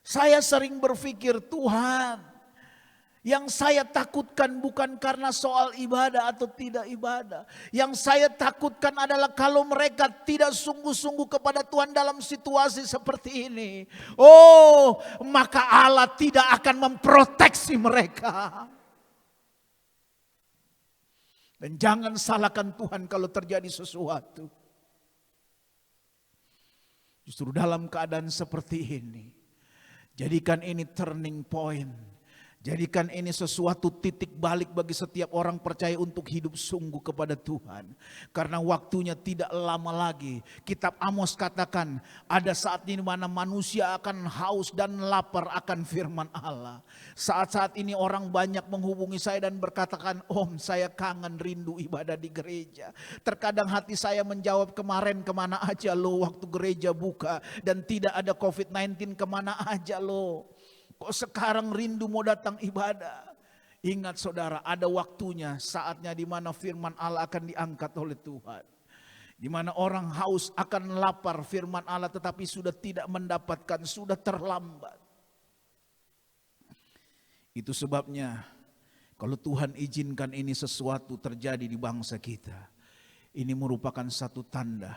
Saya sering berpikir, Tuhan, yang saya takutkan bukan karena soal ibadah atau tidak ibadah. Yang saya takutkan adalah kalau mereka tidak sungguh-sungguh kepada Tuhan dalam situasi seperti ini. Oh, maka Allah tidak akan memproteksi mereka. Dan jangan salahkan Tuhan kalau terjadi sesuatu. Justru dalam keadaan seperti ini, jadikan ini turning point. Jadikan ini sesuatu titik balik bagi setiap orang percaya untuk hidup sungguh kepada Tuhan. Karena waktunya tidak lama lagi. Kitab Amos katakan ada saat di mana manusia akan haus dan lapar akan firman Allah. Saat-saat ini orang banyak menghubungi saya dan berkatakan, Om, saya kangen rindu ibadah di gereja. Terkadang hati saya menjawab, kemarin kemana aja lo waktu gereja buka dan tidak ada COVID-19, kemana aja lo. Kok sekarang rindu mau datang ibadah? Ingat saudara, ada waktunya, saatnya di mana firman Allah akan diangkat oleh Tuhan. Di mana orang haus akan lapar firman Allah tetapi sudah tidak mendapatkan, sudah terlambat. Itu sebabnya kalau Tuhan izinkan ini sesuatu terjadi di bangsa kita, ini merupakan satu tanda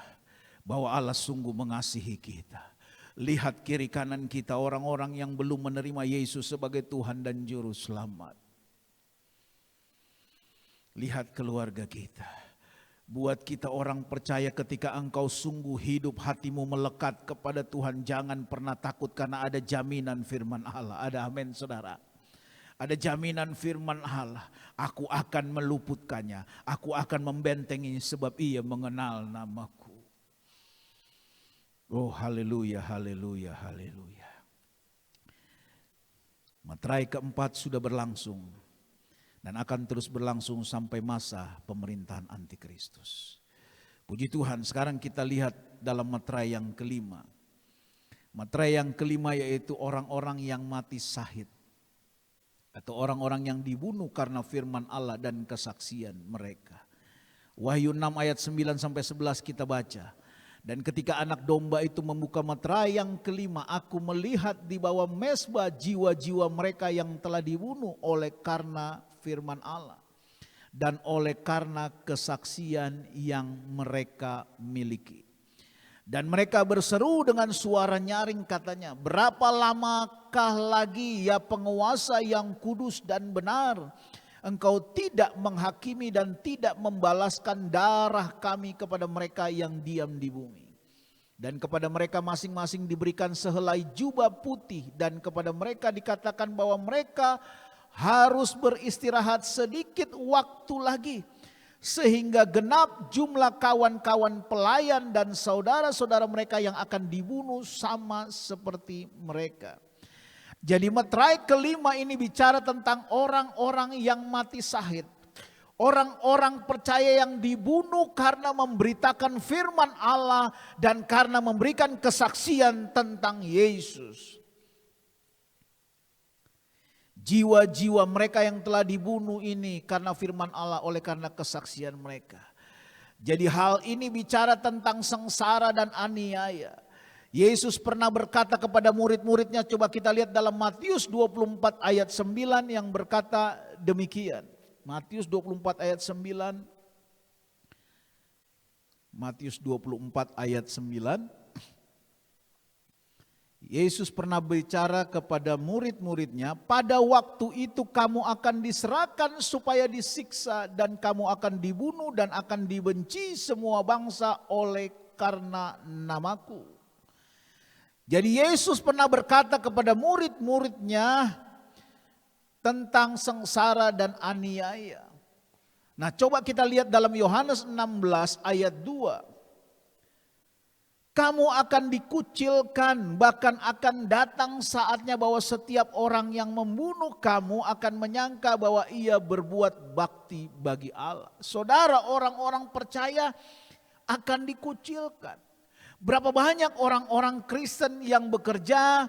bahwa Allah sungguh mengasihi kita. Lihat kiri kanan kita, orang-orang yang belum menerima Yesus sebagai Tuhan dan Juru Selamat. Lihat keluarga kita. Buat kita orang percaya, ketika engkau sungguh hidup hatimu melekat kepada Tuhan, jangan pernah takut karena ada jaminan firman Allah. Ada amin saudara. Ada jaminan firman Allah. Aku akan meluputkannya. Aku akan membentenginya sebab ia mengenal namaku. Oh haleluya, haleluya, haleluya. Materai keempat sudah berlangsung dan akan terus berlangsung sampai masa pemerintahan antikristus. Puji Tuhan, sekarang kita lihat dalam materai yang kelima. Materai yang kelima yaitu orang-orang yang mati syahid. Atau orang-orang yang dibunuh karena firman Allah dan kesaksian mereka. Wahyu 6 ayat 9 sampai 11 kita baca. Dan ketika anak domba itu membuka materai yang kelima, aku melihat di bawah mezbah jiwa-jiwa mereka yang telah dibunuh oleh karena firman Allah. Dan oleh karena kesaksian yang mereka miliki. Dan mereka berseru dengan suara nyaring katanya, berapa lamakah lagi ya penguasa yang kudus dan benar, engkau tidak menghakimi dan tidak membalaskan darah kami kepada mereka yang diam di bumi. Dan kepada mereka masing-masing diberikan sehelai jubah putih. Dan kepada mereka dikatakan bahwa mereka harus beristirahat sedikit waktu lagi. Sehingga genap jumlah kawan-kawan pelayan dan saudara-saudara mereka yang akan dibunuh sama seperti mereka. Jadi materai kelima ini bicara tentang orang-orang yang mati syahid. Orang-orang percaya yang dibunuh karena memberitakan firman Allah dan karena memberikan kesaksian tentang Yesus. jiwa-jiwa mereka yang telah dibunuh ini karena firman Allah, oleh karena kesaksian mereka. Jadi hal ini bicara tentang sengsara dan aniaya. Yesus pernah berkata kepada murid-muridnya, coba kita lihat dalam Matius 24 ayat 9 yang berkata demikian. Matius 24 ayat 9. Matius 24 ayat 9. Yesus pernah bicara kepada murid-muridnya, pada waktu itu kamu akan diserahkan supaya disiksa dan kamu akan dibunuh dan akan dibenci semua bangsa oleh karena namaku. Jadi Yesus pernah berkata kepada murid-muridnya tentang sengsara dan aniaya. Nah, coba kita lihat dalam Yohanes 16 ayat 2. Kamu akan dikucilkan, bahkan akan datang saatnya bahwa setiap orang yang membunuh kamu akan menyangka bahwa ia berbuat bakti bagi Allah. Saudara, orang-orang percaya akan dikucilkan. Berapa banyak orang-orang Kristen yang bekerja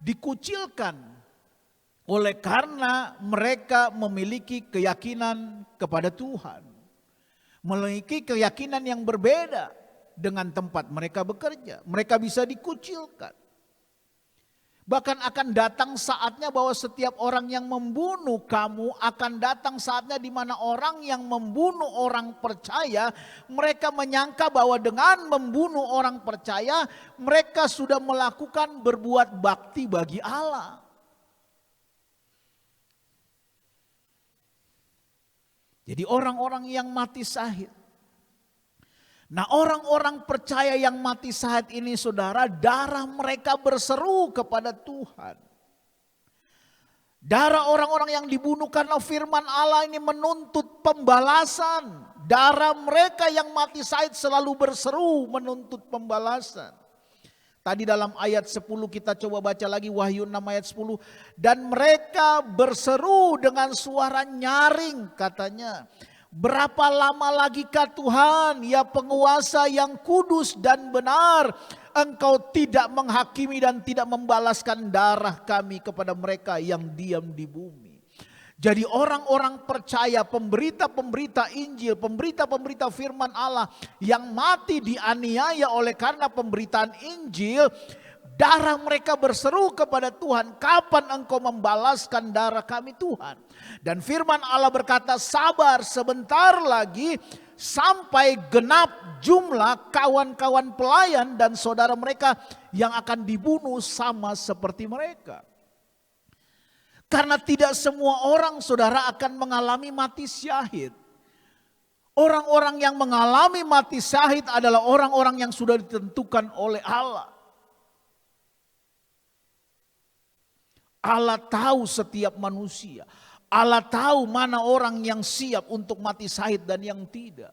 dikucilkan oleh karena mereka memiliki keyakinan kepada Tuhan. Memiliki keyakinan yang berbeda dengan tempat mereka bekerja. Mereka bisa dikucilkan. Bahkan akan datang saatnya bahwa setiap orang yang membunuh kamu, akan datang saatnya di mana orang yang membunuh orang percaya, mereka menyangka bahwa dengan membunuh orang percaya, mereka sudah melakukan berbuat bakti bagi Allah. Jadi orang-orang yang mati syahid. Nah, orang-orang percaya yang mati syahid ini, saudara, darah mereka berseru kepada Tuhan. Darah orang-orang yang dibunuh karena firman Allah ini menuntut pembalasan. Darah mereka yang mati syahid selalu berseru menuntut pembalasan. Tadi dalam ayat 10 kita coba baca lagi, Wahyu 6 ayat 10. Dan mereka berseru dengan suara nyaring, katanya. Berapa lama lagikah Tuhan, ya penguasa yang kudus dan benar, Engkau tidak menghakimi dan tidak membalaskan darah kami kepada mereka yang diam di bumi. Jadi orang-orang percaya, pemberita-pemberita Injil, pemberita-pemberita firman Allah yang mati dianiaya oleh karena pemberitaan Injil, darah mereka berseru kepada Tuhan, kapan Engkau membalaskan darah kami Tuhan? Dan firman Allah berkata, sabar sebentar lagi sampai genap jumlah kawan-kawan pelayan dan saudara mereka yang akan dibunuh sama seperti mereka. Karena tidak semua orang, saudara, akan mengalami mati syahid. Orang-orang yang mengalami mati syahid adalah orang-orang yang sudah ditentukan oleh Allah. Allah tahu setiap manusia. Allah tahu mana orang yang siap untuk mati syahid dan yang tidak.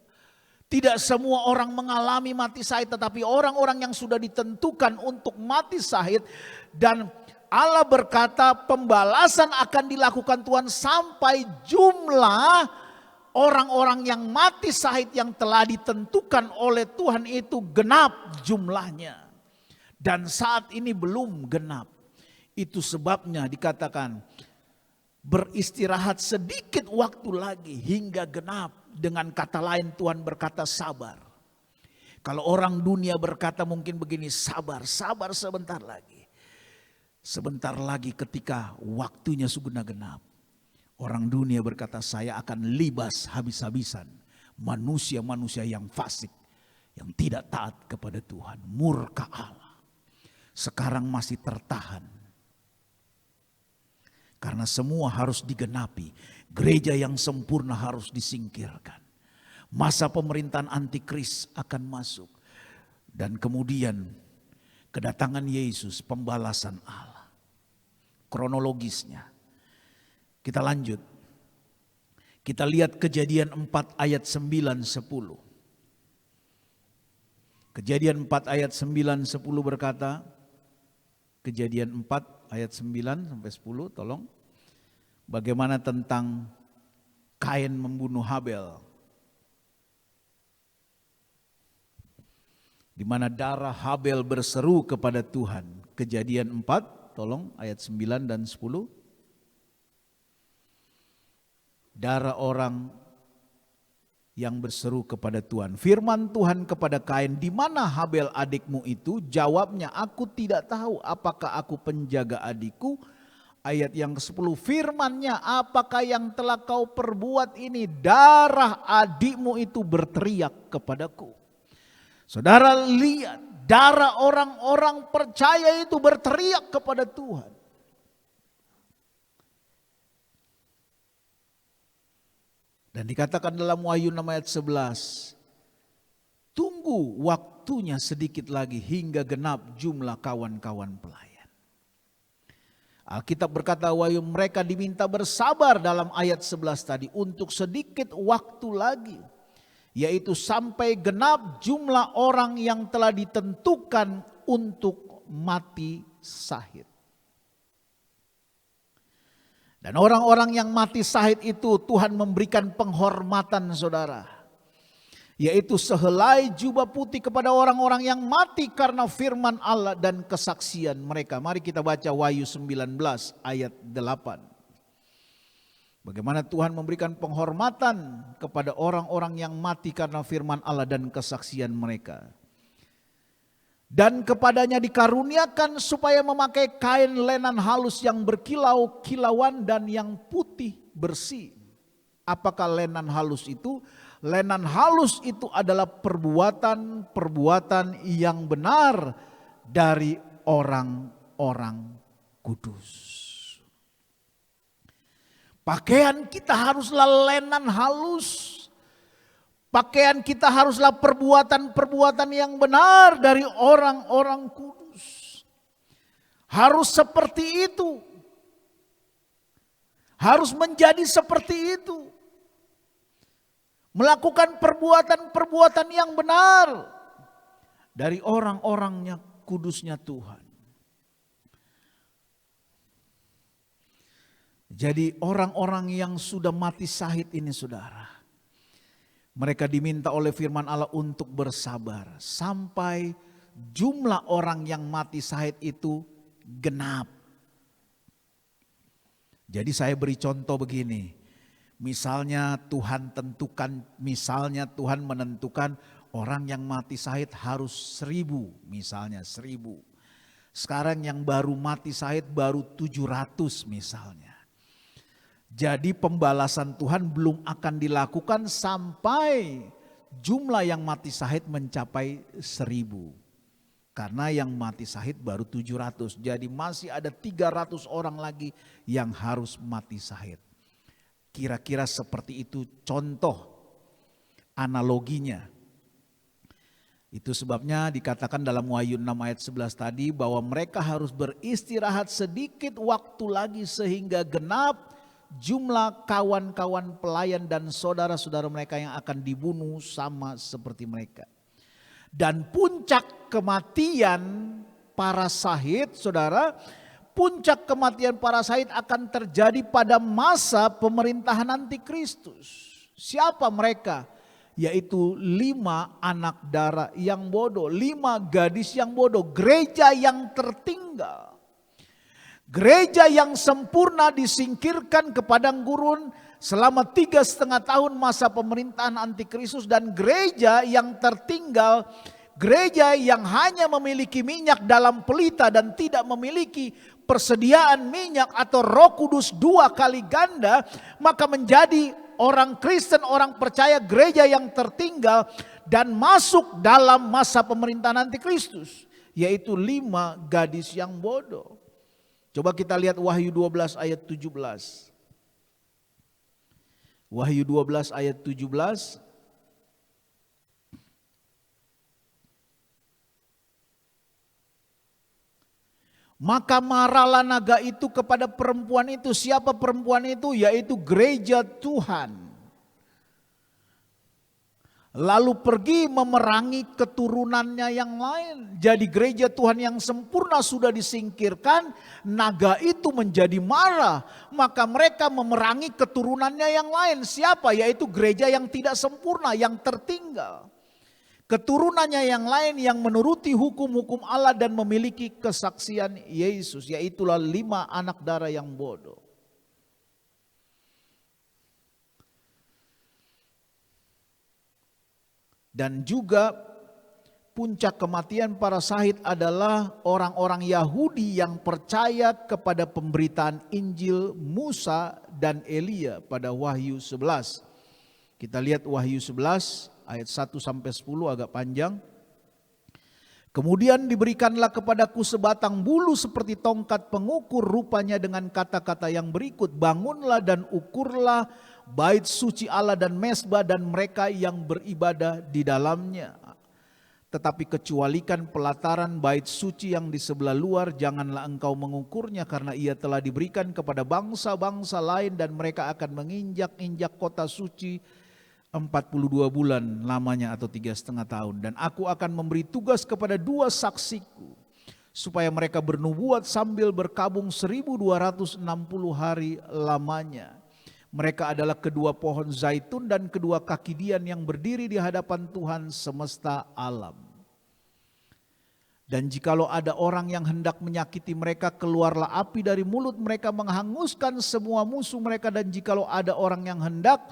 Tidak semua orang mengalami mati syahid, tetapi orang-orang yang sudah ditentukan untuk mati syahid. Dan Allah berkata pembalasan akan dilakukan Tuhan sampai jumlah orang-orang yang mati syahid yang telah ditentukan oleh Tuhan itu genap jumlahnya. Dan saat ini belum genap. Itu sebabnya dikatakan beristirahat sedikit waktu lagi hingga genap. Dengan kata lain Tuhan berkata sabar. Kalau orang dunia berkata mungkin begini, sabar, sabar sebentar lagi. Sebentar lagi ketika waktunya sudah genap. Orang dunia berkata saya akan libas habis-habisan. Manusia-manusia yang fasik. Yang tidak taat kepada Tuhan. Murka Allah. Sekarang masih tertahan. Karena semua harus digenapi. Gereja yang sempurna harus disingkirkan. Masa pemerintahan antikris akan masuk. Dan kemudian kedatangan Yesus, pembalasan Allah. Kronologisnya. Kita lanjut. Kita lihat Kejadian 4 ayat 9-10. Kejadian 4 ayat 9-10 berkata. Kejadian 4 ayat 9-10 tolong. Bagaimana tentang Kain membunuh Habel. Di mana darah Habel berseru kepada Tuhan. Kejadian 4 tolong ayat 9 dan 10. darah orang yang berseru kepada Tuhan. Firman Tuhan kepada Kain, "Di mana Habel adikmu itu?" Jawabnya, "Aku tidak tahu. Apakah aku penjaga adikku?" Ayat yang ke-10, firman-Nya, "Apakah yang telah kau perbuat ini?" "Darah adikmu itu berteriak kepadaku." Saudara lihat, darah orang-orang percaya itu berteriak kepada Tuhan. Dan dikatakan dalam Wahyu 6 ayat 11, "Tunggu waktunya sedikit lagi hingga genap jumlah kawan-kawan pelayan." Alkitab berkata, Wahyu mereka diminta bersabar dalam ayat 11 tadi untuk sedikit waktu lagi, yaitu sampai genap jumlah orang yang telah ditentukan untuk mati syahid. Dan orang-orang yang mati syahid itu Tuhan memberikan penghormatan, saudara. Yaitu sehelai jubah putih kepada orang-orang yang mati karena firman Allah dan kesaksian mereka. Mari kita baca Wahyu 19 ayat 8. Bagaimana Tuhan memberikan penghormatan kepada orang-orang yang mati karena firman Allah dan kesaksian mereka. "Dan kepadanya dikaruniakan supaya memakai kain lenan halus yang berkilau-kilauan dan yang putih bersih." Apakah lenan halus itu? Lenan halus itu adalah perbuatan-perbuatan yang benar dari orang-orang kudus. Pakaian kita haruslah lenan halus. Pakaian kita haruslah perbuatan-perbuatan yang benar dari orang-orang kudus. Harus seperti itu. Harus menjadi seperti itu. Melakukan perbuatan-perbuatan yang benar dari orang-orangnya kudusnya Tuhan. Jadi orang-orang yang sudah mati syahid ini, saudara, mereka diminta oleh firman Allah untuk bersabar sampai jumlah orang yang mati syahid itu genap. Jadi saya beri contoh begini. Misalnya Tuhan menentukan orang yang mati syahid harus 1.000, misalnya 1.000. Sekarang yang baru mati syahid baru 700 misalnya. Jadi pembalasan Tuhan belum akan dilakukan sampai jumlah yang mati syahid mencapai 1.000. Karena yang mati syahid baru 700. Jadi masih ada 300 orang lagi yang harus mati syahid. Kira-kira seperti itu contoh analoginya. Itu sebabnya dikatakan dalam Wahyu 6 ayat 11 tadi bahwa mereka harus beristirahat sedikit waktu lagi sehingga genap jumlah kawan-kawan pelayan dan saudara-saudara mereka yang akan dibunuh sama seperti mereka. Dan puncak kematian para syahid, saudara, puncak kematian para syahid akan terjadi pada masa pemerintahan antikristus. Siapa mereka? Yaitu 5 anak darah yang bodoh, 5 gadis yang bodoh, gereja yang tertinggal. Gereja yang sempurna disingkirkan ke padang gurun selama 3,5 tahun masa pemerintahan antikristus. Dan gereja yang tertinggal, gereja yang hanya memiliki minyak dalam pelita dan tidak memiliki persediaan minyak atau Roh Kudus 2 kali ganda, maka menjadi orang Kristen, orang percaya gereja yang tertinggal dan masuk dalam masa pemerintahan antikristus, yaitu 5 gadis yang bodoh. Coba kita lihat Wahyu 12 ayat 17. Wahyu 12 ayat 17. Maka marahlah naga itu kepada perempuan itu. Siapa perempuan itu? Yaitu gereja Tuhan. Lalu pergi memerangi keturunannya yang lain. Jadi gereja Tuhan yang sempurna sudah disingkirkan. Naga itu menjadi marah. Maka mereka memerangi keturunannya yang lain. Siapa? Yaitu gereja yang tidak sempurna, yang tertinggal. Keturunannya yang lain yang menuruti hukum-hukum Allah dan memiliki kesaksian Yesus. Yaitulah 5 anak darah yang bodoh. Dan juga puncak kematian para syahid adalah orang-orang Yahudi yang percaya kepada pemberitaan Injil Musa dan Elia pada Wahyu 11. Kita lihat Wahyu 11 ayat 1 sampai 10 agak panjang. Kemudian diberikanlah kepadaku sebatang bulu seperti tongkat pengukur, rupanya dengan kata-kata yang berikut, bangunlah dan ukurlah bait suci Allah dan mezbah dan mereka yang beribadah di dalamnya. Tetapi kecualikan pelataran bait suci yang di sebelah luar, janganlah engkau mengukurnya, karena ia telah diberikan kepada bangsa-bangsa lain dan mereka akan menginjak-injak kota suci 42 bulan lamanya atau 3,5 tahun. Dan aku akan memberi tugas kepada 2 saksiku supaya mereka bernubuat sambil berkabung 1260 hari lamanya. Mereka adalah kedua pohon zaitun dan kedua kaki dian yang berdiri di hadapan Tuhan semesta alam. Dan jikalau ada orang yang hendak menyakiti mereka, keluarlah api dari mulut mereka menghanguskan semua musuh mereka. Dan jikalau ada orang yang hendak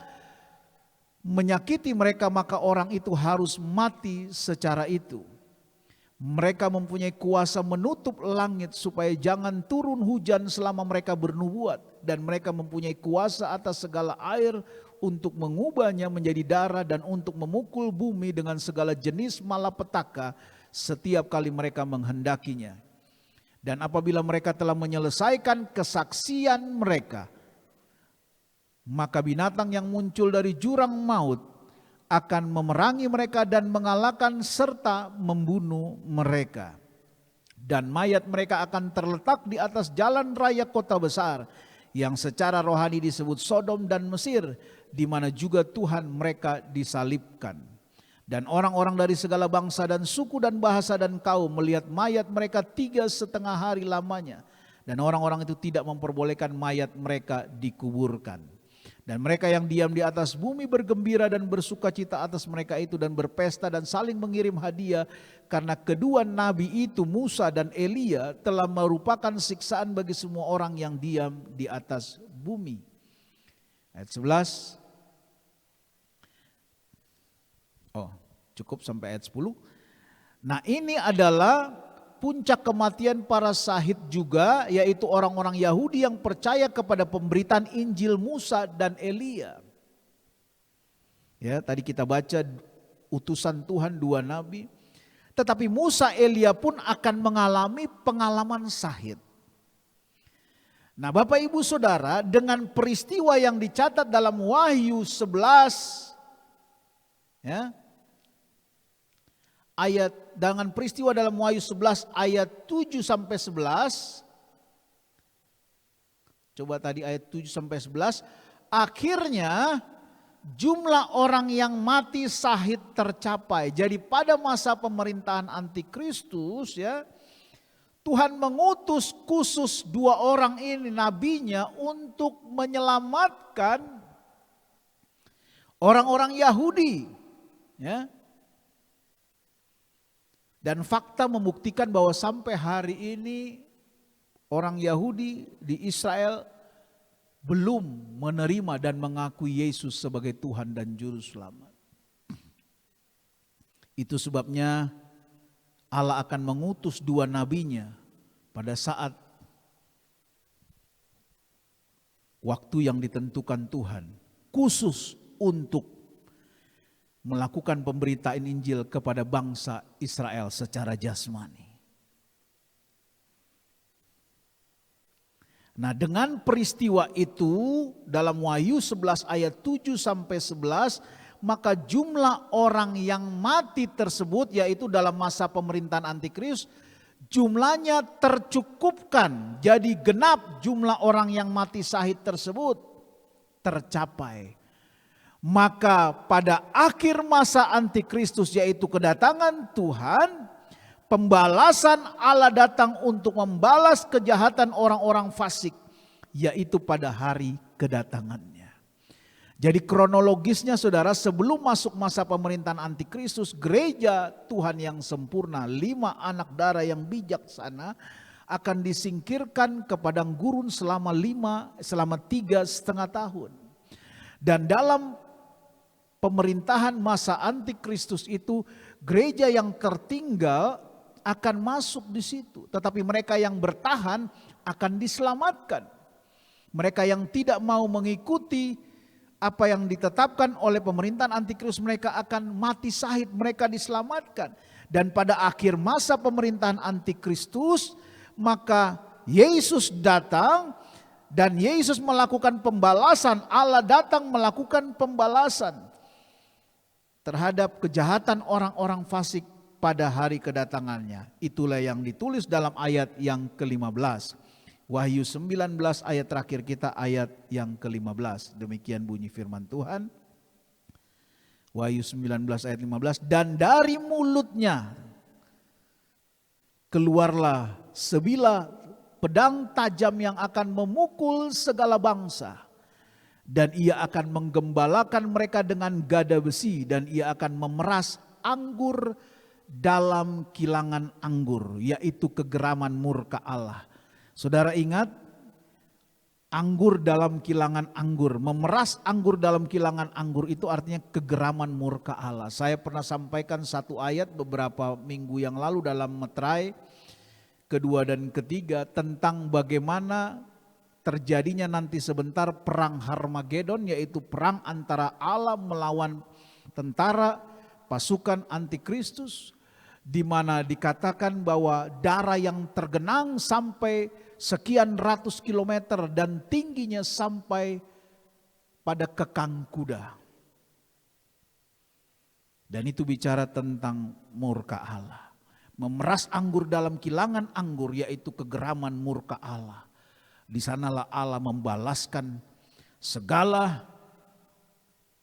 menyakiti mereka, maka orang itu harus mati secara itu. Mereka mempunyai kuasa menutup langit supaya jangan turun hujan selama mereka bernubuat. Dan mereka mempunyai kuasa atas segala air untuk mengubahnya menjadi darah dan untuk memukul bumi dengan segala jenis malapetaka setiap kali mereka menghendakinya. Dan apabila mereka telah menyelesaikan kesaksian mereka, maka binatang yang muncul dari jurang maut akan memerangi mereka dan mengalahkan serta membunuh mereka. Dan mayat mereka akan terletak di atas jalan raya kota besar yang secara rohani disebut Sodom dan Mesir, di mana juga Tuhan mereka disalibkan. Dan orang-orang dari segala bangsa dan suku dan bahasa dan kaum melihat mayat mereka 3,5 hari lamanya. Dan orang-orang itu tidak memperbolehkan mayat mereka dikuburkan. Dan mereka yang diam di atas bumi bergembira dan bersukacita atas mereka itu dan berpesta dan saling mengirim hadiah, karena kedua nabi itu Musa dan Elia telah merupakan siksaan bagi semua orang yang diam di atas bumi. Ayat 11. Oh, cukup sampai ayat 10. Nah, ini adalah puncak kematian para syahid juga, yaitu orang-orang Yahudi yang percaya kepada pemberitaan Injil Musa dan Elia. Ya, tadi kita baca utusan Tuhan 2 nabi. Tetapi Musa, Elia pun akan mengalami pengalaman syahid. Nah, Bapak Ibu Saudara, dengan peristiwa yang dicatat dalam Wahyu 11, ya, dengan peristiwa dalam Wahyu 11 ayat 7 sampai 11. Coba tadi ayat 7 sampai 11. Akhirnya jumlah orang yang mati syahid tercapai. Jadi pada masa pemerintahan antikristus, ya, Tuhan mengutus khusus 2 orang ini nabinya untuk menyelamatkan orang-orang Yahudi, ya. Dan fakta membuktikan bahwa sampai hari ini orang Yahudi di Israel belum menerima dan mengakui Yesus sebagai Tuhan dan Juru Selamat. Itu sebabnya Allah akan mengutus 2 nabinya pada saat waktu yang ditentukan Tuhan, khusus untuk melakukan pemberitaan Injil kepada bangsa Israel secara jasmani. Nah, dengan peristiwa itu dalam Wahyu 11 ayat 7 sampai 11, maka jumlah orang yang mati tersebut, yaitu dalam masa pemerintahan antikristus, jumlahnya tercukupkan. Jadi genap jumlah orang yang mati syahid tersebut tercapai. Maka pada akhir masa antikristus, yaitu kedatangan Tuhan, pembalasan Allah datang untuk membalas kejahatan orang-orang fasik, yaitu pada hari kedatangannya. Jadi kronologisnya saudara, sebelum masuk masa pemerintahan antikristus, gereja Tuhan yang sempurna, 5 anak darah yang bijaksana akan disingkirkan ke padang gurun selama 3,5 tahun. Dan dalam pemerintahan masa antikristus itu, gereja yang tertinggal akan masuk di situ. Tetapi mereka yang bertahan akan diselamatkan. Mereka yang tidak mau mengikuti apa yang ditetapkan oleh pemerintahan antikristus, mereka akan mati syahid, mereka diselamatkan. Dan pada akhir masa pemerintahan antikristus, maka Yesus datang dan Yesus melakukan pembalasan. Allah datang melakukan pembalasan terhadap kejahatan orang-orang fasik pada hari kedatangannya. Itulah yang ditulis dalam ayat yang ke-15. Wahyu 19 ayat terakhir kita, ayat yang ke-15. Demikian bunyi firman Tuhan. Wahyu 19 ayat 15. Dan dari mulutnya keluarlah sebilah pedang tajam yang akan memukul segala bangsa. Dan ia akan menggembalakan mereka dengan gada besi. Dan ia akan memeras anggur dalam kilangan anggur, yaitu kegeraman murka Allah. Saudara ingat, anggur dalam kilangan anggur, memeras anggur dalam kilangan anggur itu artinya kegeraman murka Allah. Saya pernah sampaikan satu ayat beberapa minggu yang lalu dalam Metrai kedua dan ketiga tentang bagaimana terjadinya nanti sebentar perang Harmagedon, yaitu perang antara Allah melawan tentara pasukan antikristus, di mana dikatakan bahwa darah yang tergenang sampai sekian ratus kilometer dan tingginya sampai pada kekang kuda. Dan itu bicara tentang murka Allah. Memeras anggur dalam kilangan anggur, yaitu kegeraman murka Allah. Di sanalah Allah membalaskan segala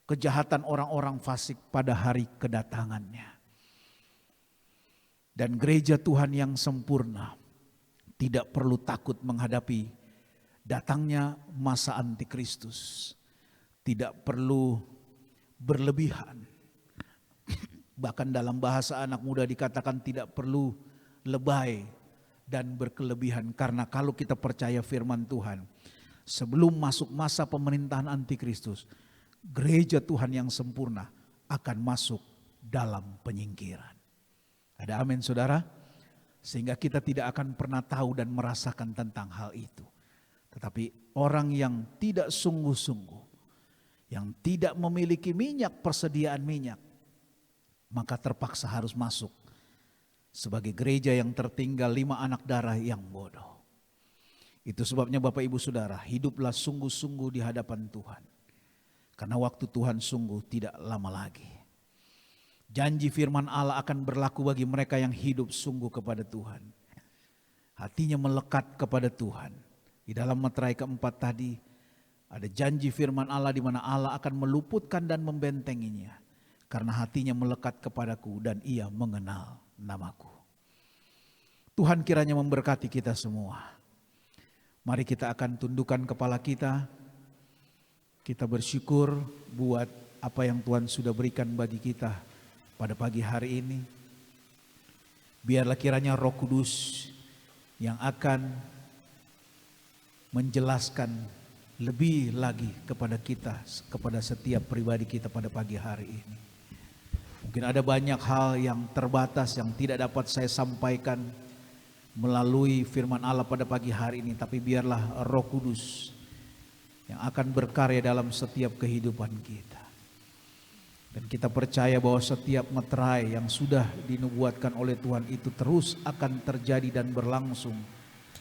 kejahatan orang-orang fasik pada hari kedatangannya. Dan gereja Tuhan yang sempurna tidak perlu takut menghadapi datangnya masa antikristus. Tidak perlu berlebihan. Bahkan dalam bahasa anak muda dikatakan tidak perlu lebay dan berkelebihan. Karena kalau kita percaya firman Tuhan, sebelum masuk masa pemerintahan antikristus, gereja Tuhan yang sempurna akan masuk dalam penyingkiran. Ada amin saudara? Sehingga kita tidak akan pernah tahu dan merasakan tentang hal itu. Tetapi orang yang tidak sungguh-sungguh, yang tidak memiliki minyak, persediaan minyak, maka terpaksa harus masuk sebagai gereja yang tertinggal 5 anak darah yang bodoh. Itu sebabnya Bapak Ibu Saudara, hiduplah sungguh-sungguh di hadapan Tuhan. Karena waktu Tuhan sungguh tidak lama lagi. Janji firman Allah akan berlaku bagi mereka yang hidup sungguh kepada Tuhan. Hatinya melekat kepada Tuhan. Di dalam Metrai keempat tadi ada janji firman Allah di mana Allah akan meluputkan dan membentenginya. Karena hatinya melekat kepadaku dan ia mengenal namaku. Tuhan kiranya memberkati kita semua. Mari kita akan tundukkan kepala kita. Kita bersyukur buat apa yang Tuhan sudah berikan bagi kita pada pagi hari ini. Biarlah kiranya Roh Kudus yang akan menjelaskan lebih lagi kepada kita, kepada setiap pribadi kita pada pagi hari ini. Mungkin ada banyak hal yang terbatas yang tidak dapat saya sampaikan melalui firman Allah pada pagi hari ini. Tapi biarlah Roh Kudus yang akan berkarya dalam setiap kehidupan kita. Dan kita percaya bahwa setiap Metrai yang sudah dinubuatkan oleh Tuhan itu terus akan terjadi dan berlangsung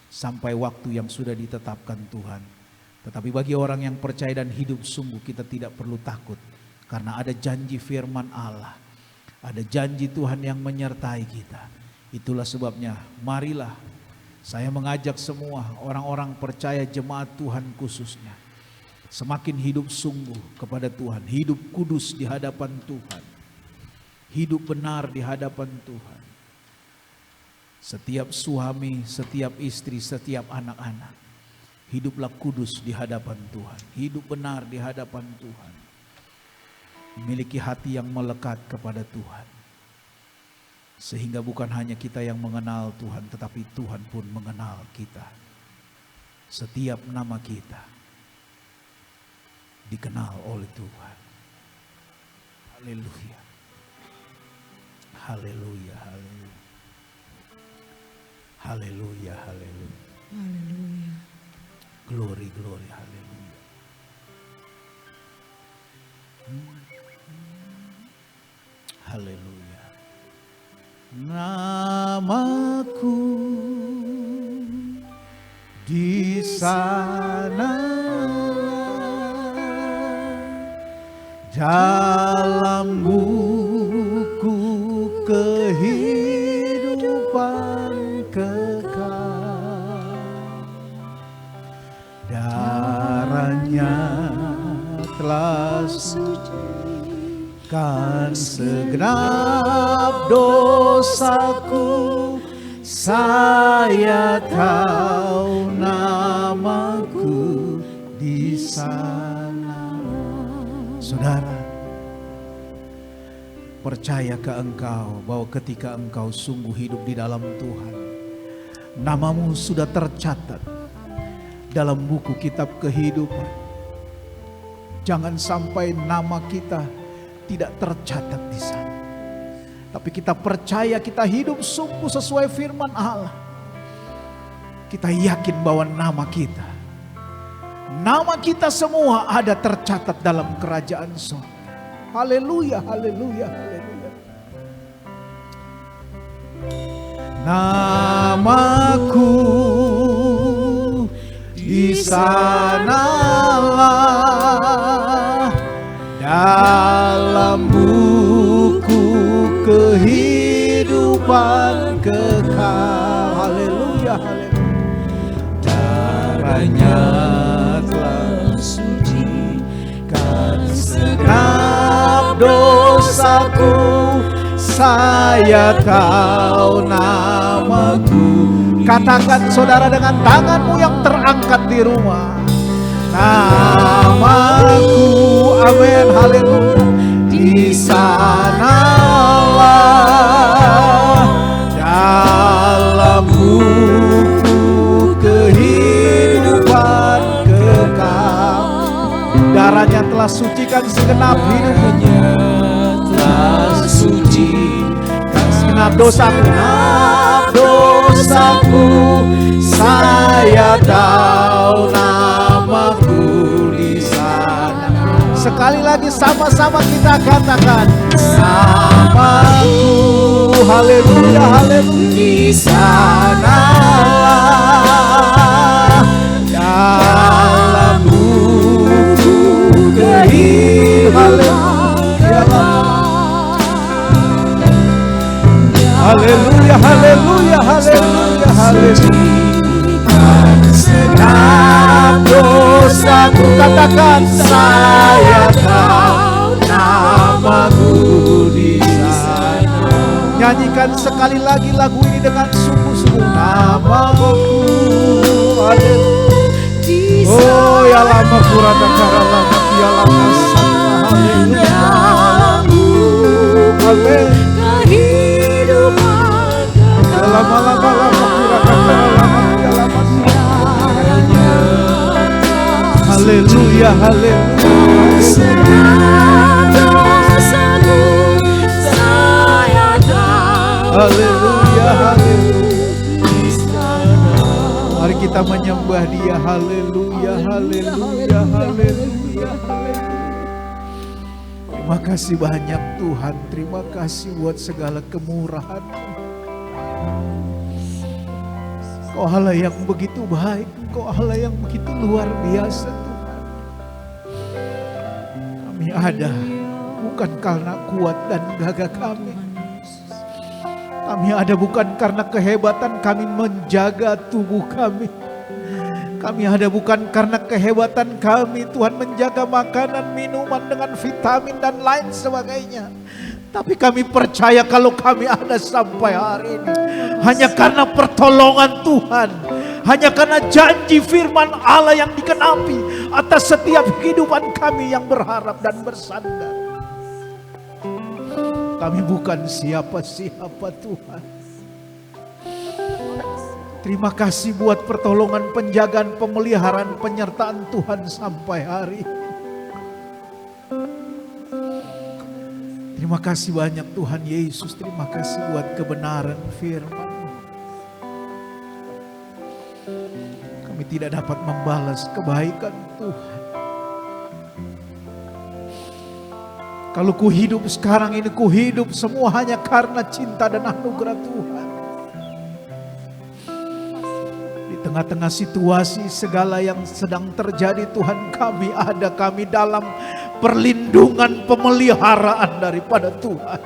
sampai waktu yang sudah ditetapkan Tuhan. Tetapi bagi orang yang percaya dan hidup sungguh, kita tidak perlu takut. Karena ada janji firman Allah. Ada janji Tuhan yang menyertai kita. Itulah sebabnya marilah saya mengajak semua orang-orang percaya jemaat Tuhan khususnya. Semakin hidup sungguh kepada Tuhan. Hidup kudus di hadapan Tuhan. Hidup benar di hadapan Tuhan. Setiap suami, setiap istri, setiap anak-anak. Hiduplah kudus di hadapan Tuhan. Hidup benar di hadapan Tuhan. Memiliki hati yang melekat kepada Tuhan. Sehingga bukan hanya kita yang mengenal Tuhan, tetapi Tuhan pun mengenal kita. Setiap nama kita dikenal oleh Tuhan. Haleluya. Haleluya, haleluya. Haleluya, haleluya. Haleluya. Glory, glory, haleluya. Haleluya. Namaku di sana dalam buku kehidupan kekal. Darahnya telah sucikan segenap dosaku. Saya tahu namaku di sana. Saudara, percaya ke engkau bahwa ketika engkau sungguh hidup di dalam Tuhan, namamu sudah tercatat dalam buku kitab kehidupan. Jangan sampai nama kita tidak tercatat di sana. Tapi kita percaya kita hidup sungguh sesuai firman Allah. Kita yakin bahwa nama kita semua ada tercatat dalam kerajaan surga. Haleluya, haleluya, haleluya. Namaku di sanalah dalam buku kehidupan kekal. Haleluya, haleluya. Darahnya telah sucikan segenap dosaku. Saya tahu namaku. Katakan saudara dengan tanganmu yang terangkat di rumah. Namaku, amin, haleluya. Di sanalah dalam buku kehidupan kekal. Darahnya telah sucikan segenap hidupnya, telah sucikan segenap dosaku. Saya tahu namaku di sana. Sekali lagi sama-sama kita katakan namaku, haleluya, haleluya. Di sana dalam buku kehidupan. Haleluya, haleluya, haleluya, haleluya. Segenap dosaku, katakan saya tahu namaku di sana. Nyanyikan sekali lagi lagu ini dengan sungguh-sungguh. Namaku, haleluya. Oh ya lama kurang kara lama ya lama sana. Haleluya. Amin. Kehidupan lama-lama kurang kara lama ya lama. Haleluya, haleluya. Haleluya, haleluya. Mari kita menyembah Dia. Haleluya, haleluya, haleluya. Terima kasih banyak Tuhan. Terima kasih buat segala kemurahan. Kau Allah yang begitu baik, Kau Allah yang begitu luar biasa Tuhan. Kami ada bukan karena kuat dan gagah kami. Kami ada bukan karena kehebatan kami menjaga tubuh kami. Kami ada bukan karena kehebatan kami Tuhan menjaga makanan, minuman dengan vitamin dan lain sebagainya. Tapi kami percaya kalau kami ada sampai hari ini hanya karena pertolongan Tuhan. Hanya karena janji firman Allah yang dikenapi atas setiap kehidupan kami yang berharap dan bersandar. Kami bukan siapa-siapa Tuhan. Terima kasih buat pertolongan, penjagaan, pemeliharaan, penyertaan Tuhan sampai hari ini. Terima kasih banyak Tuhan Yesus, terima kasih buat kebenaran firman-Mu. Kami tidak dapat membalas kebaikan Tuhan. Kalau ku hidup sekarang ini, ku hidup semua hanya karena cinta dan anugerah Tuhan. Di tengah-tengah situasi segala yang sedang terjadi, Tuhan, kami ada, kami dalam perlindungan pemeliharaan daripada Tuhan.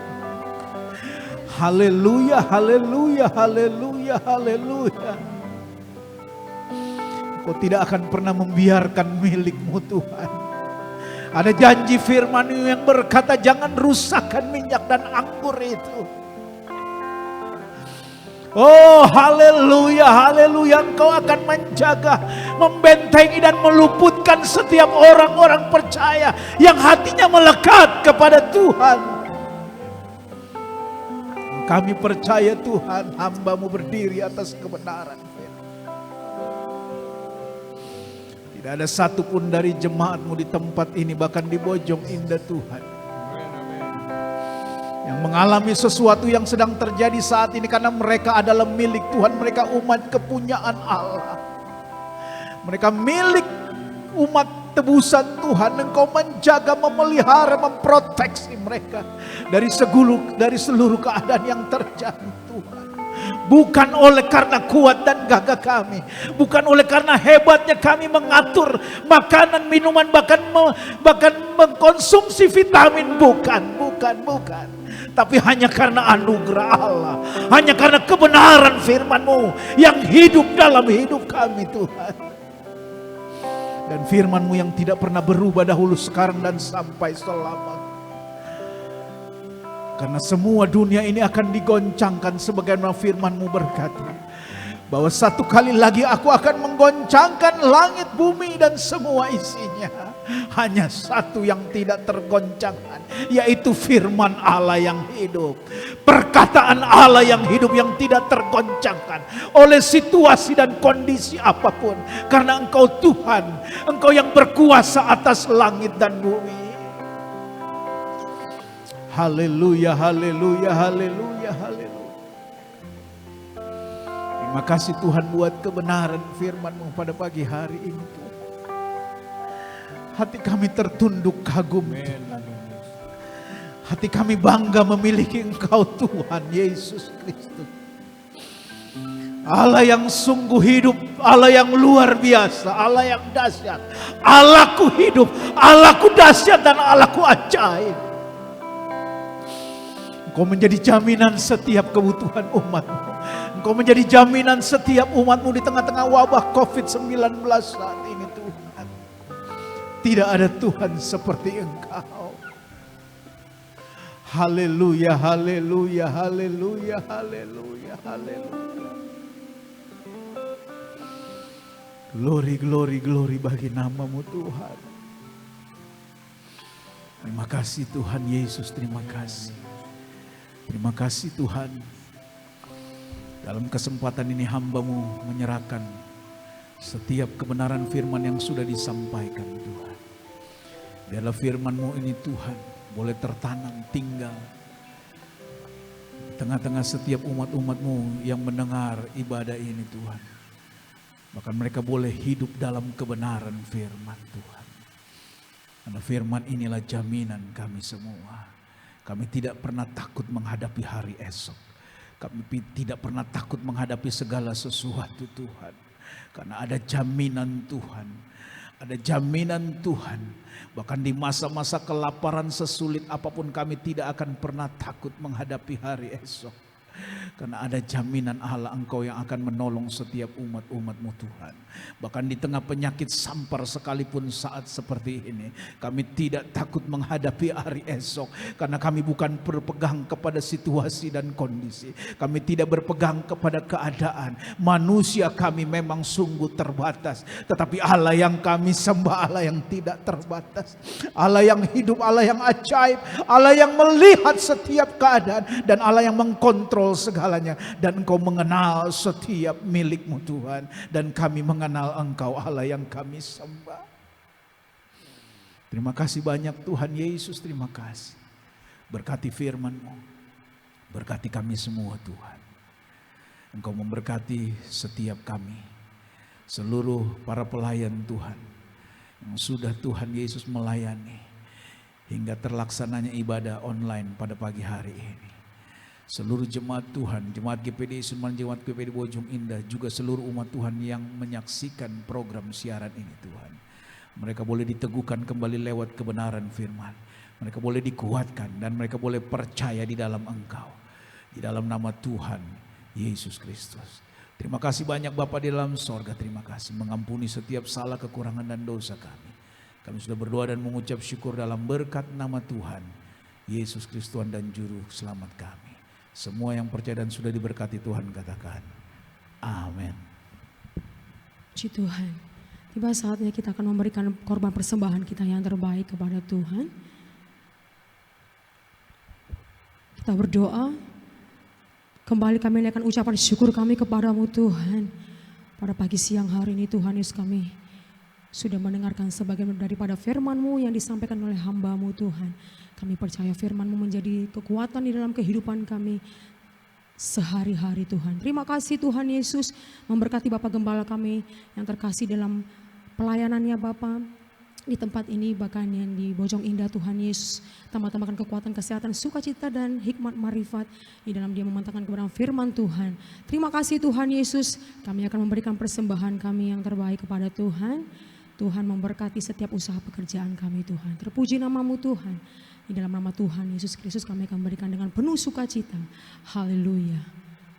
Haleluya, haleluya, haleluya, haleluya. Kau tidak akan pernah membiarkan milik-Mu Tuhan. Ada janji firman-Mu yang berkata, jangan rusakkan minyak dan anggur itu. Oh haleluya, haleluya. Engkau akan menjaga, membentengi dan meluputkan setiap orang-orang percaya yang hatinya melekat kepada Tuhan. Kami percaya Tuhan, hamba-Mu berdiri atas kebenaran. Tidak ada satupun dari jemaat-Mu di tempat ini, bahkan di Bojong Indah Tuhan, yang mengalami sesuatu yang sedang terjadi saat ini, karena mereka adalah milik Tuhan. Mereka umat kepunyaan Allah. Mereka milik umat tebusan Tuhan. Engkau menjaga, memelihara, memproteksi mereka dari seluruh keadaan yang terjadi Tuhan. Bukan oleh karena kuat dan gagah kami, bukan oleh karena hebatnya kami mengatur makanan, minuman, bahkan mengkonsumsi vitamin, bukan. Tapi hanya karena anugerah Allah, hanya karena kebenaran firman-Mu yang hidup dalam hidup kami Tuhan. Dan firman-Mu yang tidak pernah berubah dahulu, sekarang, dan sampai selama. Karena semua dunia ini akan digoncangkan sebagaimana firman-Mu berkata, bahwa satu kali lagi aku akan menggoncangkan langit, bumi, dan semua isinya. Hanya satu yang tidak tergoncangkan, yaitu firman Allah yang hidup. Perkataan Allah yang hidup, yang tidak tergoncangkan oleh situasi dan kondisi apapun. Karena Engkau Tuhan, Engkau yang berkuasa atas langit dan bumi. Haleluya, haleluya, haleluya, haleluya. Terima kasih Tuhan buat kebenaran firman-Mu pada pagi hari ini Tuhan. Hati kami tertunduk kagum Tuhan. Hati kami bangga memiliki Engkau Tuhan Yesus Kristus. Allah yang sungguh hidup, Allah yang luar biasa, Allah yang dahsyat. Allahku hidup, Allahku dahsyat, dan Allahku ajaib. Engkau menjadi jaminan setiap kebutuhan umat-Mu. Engkau menjadi jaminan setiap umat-Mu di tengah-tengah wabah COVID-19 saat ini Tuhan. Tidak ada Tuhan seperti Engkau. Haleluya, haleluya, haleluya, haleluya, haleluya. Glory, glory, glory bagi nama-Mu Tuhan. Terima kasih Tuhan Yesus, terima kasih. Terima kasih Tuhan. Dalam kesempatan ini hamba-Mu menyerahkan setiap kebenaran firman yang sudah disampaikan Tuhan. Biarlah firman-Mu ini Tuhan boleh tertanam, tinggal di tengah-tengah setiap umat-umat-Mu yang mendengar ibadah ini Tuhan. Bahkan mereka boleh hidup dalam kebenaran firman Tuhan. Karena firman inilah jaminan kami semua. Kami tidak pernah takut menghadapi hari esok. Kami tidak pernah takut menghadapi segala sesuatu Tuhan. Karena ada jaminan Tuhan. Ada jaminan Tuhan. Bahkan di masa-masa kelaparan sesulit apapun, kami tidak akan pernah takut menghadapi hari esok. Karena ada jaminan Allah, Engkau yang akan menolong setiap umat-umat-Mu Tuhan. Bahkan di tengah penyakit sampar sekalipun saat seperti ini, kami tidak takut menghadapi hari esok. Karena kami bukan berpegang kepada situasi dan kondisi. Kami tidak berpegang kepada keadaan. Manusia kami memang sungguh terbatas. Tetapi Allah yang kami sembah, Allah yang tidak terbatas. Allah yang hidup, Allah yang ajaib. Allah yang melihat setiap keadaan. Dan Allah yang mengkontrol segalanya, dan Engkau mengenal setiap milik-Mu Tuhan, dan kami mengenal Engkau Allah yang kami sembah. Terima kasih banyak Tuhan Yesus, terima kasih. Berkati firman-Mu, berkati kami semua Tuhan. Engkau memberkati setiap kami, seluruh para pelayan Tuhan yang sudah Tuhan Yesus melayani hingga terlaksananya ibadah online pada pagi hari ini. Seluruh jemaat Tuhan, jemaat GPD Suman, jemaat GPD Bojong Indah, juga seluruh umat Tuhan yang menyaksikan program siaran ini Tuhan. Mereka boleh diteguhkan kembali lewat kebenaran firman. Mereka boleh dikuatkan dan mereka boleh percaya di dalam Engkau. Di dalam nama Tuhan Yesus Kristus. Terima kasih banyak Bapa di dalam sorga. Terima kasih mengampuni setiap salah, kekurangan dan dosa kami. Kami sudah berdoa dan mengucap syukur dalam berkat nama Tuhan Yesus Kristus, Tuhan dan Juru Selamat kami. Semua yang percaya dan sudah diberkati Tuhan katakan amin. Puji Tuhan. Tiba saatnya kita akan memberikan korban persembahan kita yang terbaik kepada Tuhan. Kita berdoa. Kembali kami naikkan ucapan syukur kami kepadamu Tuhan. Pada pagi siang hari ini Tuhan Yesus, kami sudah mendengarkan sebagian daripada firman-Mu yang disampaikan oleh hamba-Mu Tuhan. Kami percaya firman-Mu menjadi kekuatan di dalam kehidupan kami sehari-hari Tuhan. Terima kasih Tuhan Yesus, memberkati Bapak Gembala kami yang terkasih dalam pelayanannya Bapak di tempat ini, bahkan yang di Bojong Indah Tuhan Yesus. Tambah-tambahkan kekuatan, kesehatan, sukacita dan hikmat marifat di dalam dia memantapkan kebenaran firman Tuhan. Terima kasih Tuhan Yesus, kami akan memberikan persembahan kami yang terbaik kepada Tuhan. Tuhan memberkati setiap usaha pekerjaan kami Tuhan. Terpuji nama-Mu Tuhan. Di dalam nama Tuhan Yesus Kristus kami akan memberikan dengan penuh sukacita. Haleluya.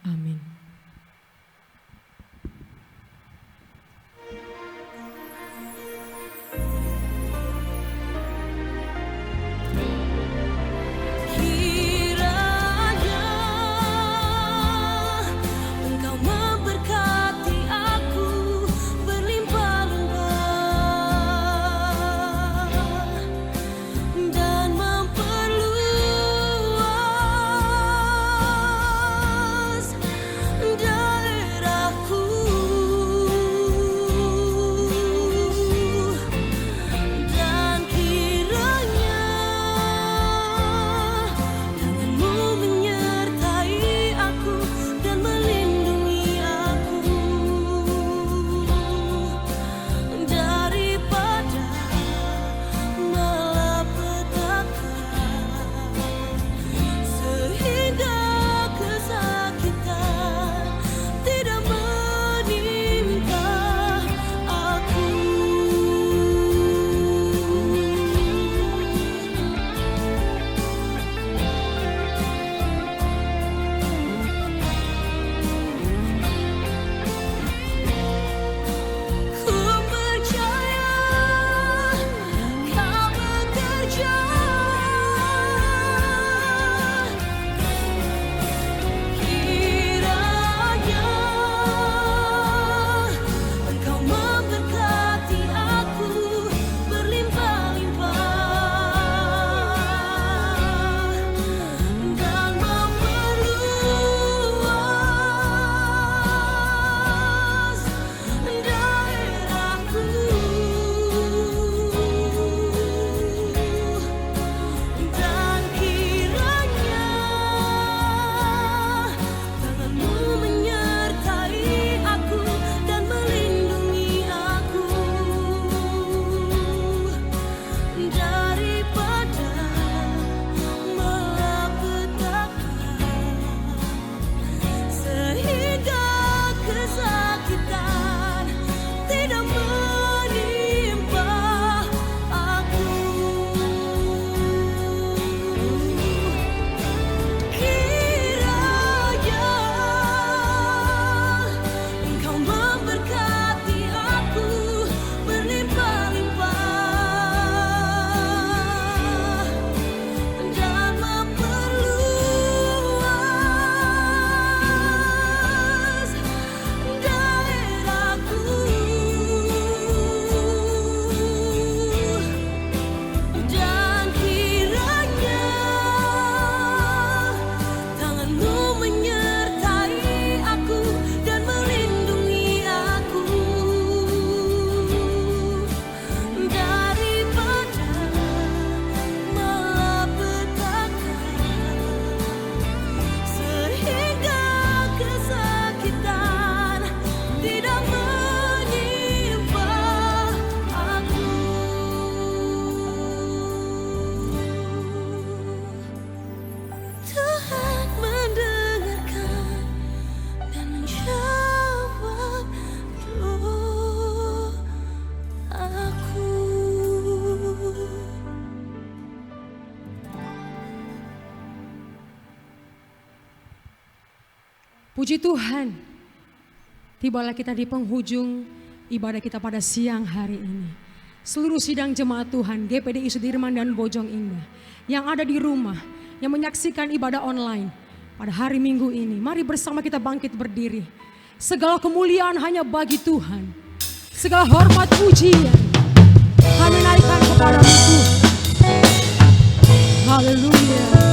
Amin. Puji Tuhan, tibalah kita di penghujung ibadah kita pada siang hari ini. Seluruh sidang jemaat Tuhan, GPDI Sudirman dan Bojong Indah, yang ada di rumah, yang menyaksikan ibadah online pada hari Minggu ini, mari bersama kita bangkit berdiri. Segala kemuliaan hanya bagi Tuhan, segala hormat pujian kami naikkan kepada Tuhan. Haleluya.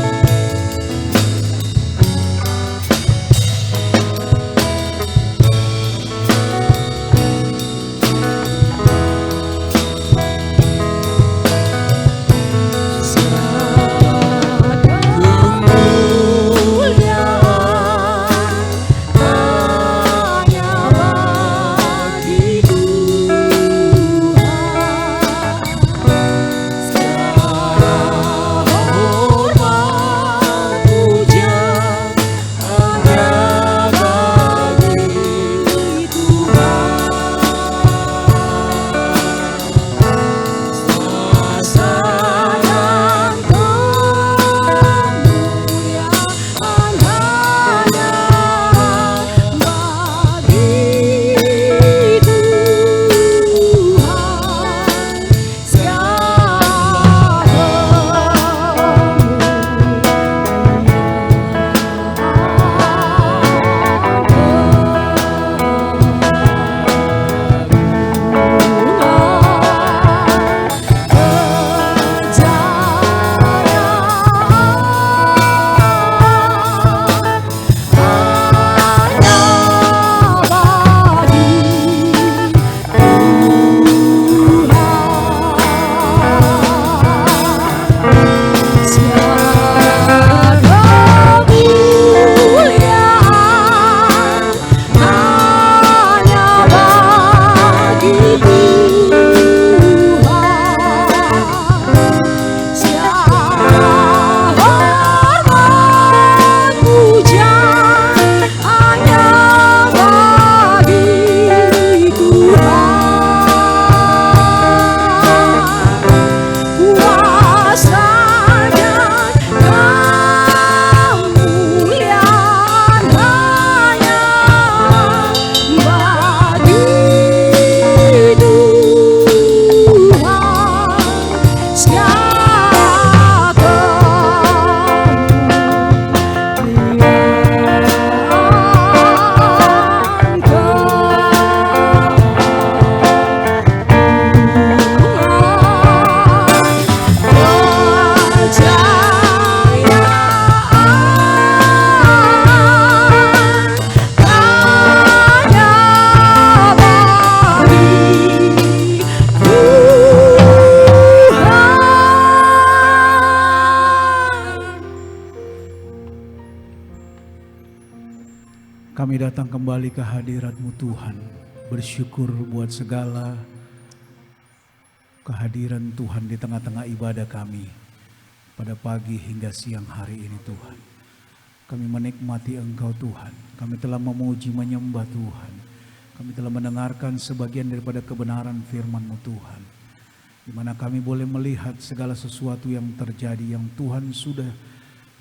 Kami datang kembali ke hadirat-Mu Tuhan, bersyukur buat segala kehadiran Tuhan di tengah-tengah ibadah kami pada pagi hingga siang hari ini Tuhan. Kami menikmati Engkau Tuhan, kami telah memuji menyembah Tuhan, kami telah mendengarkan sebagian daripada kebenaran firman-Mu Tuhan, di mana kami boleh melihat segala sesuatu yang terjadi yang Tuhan sudah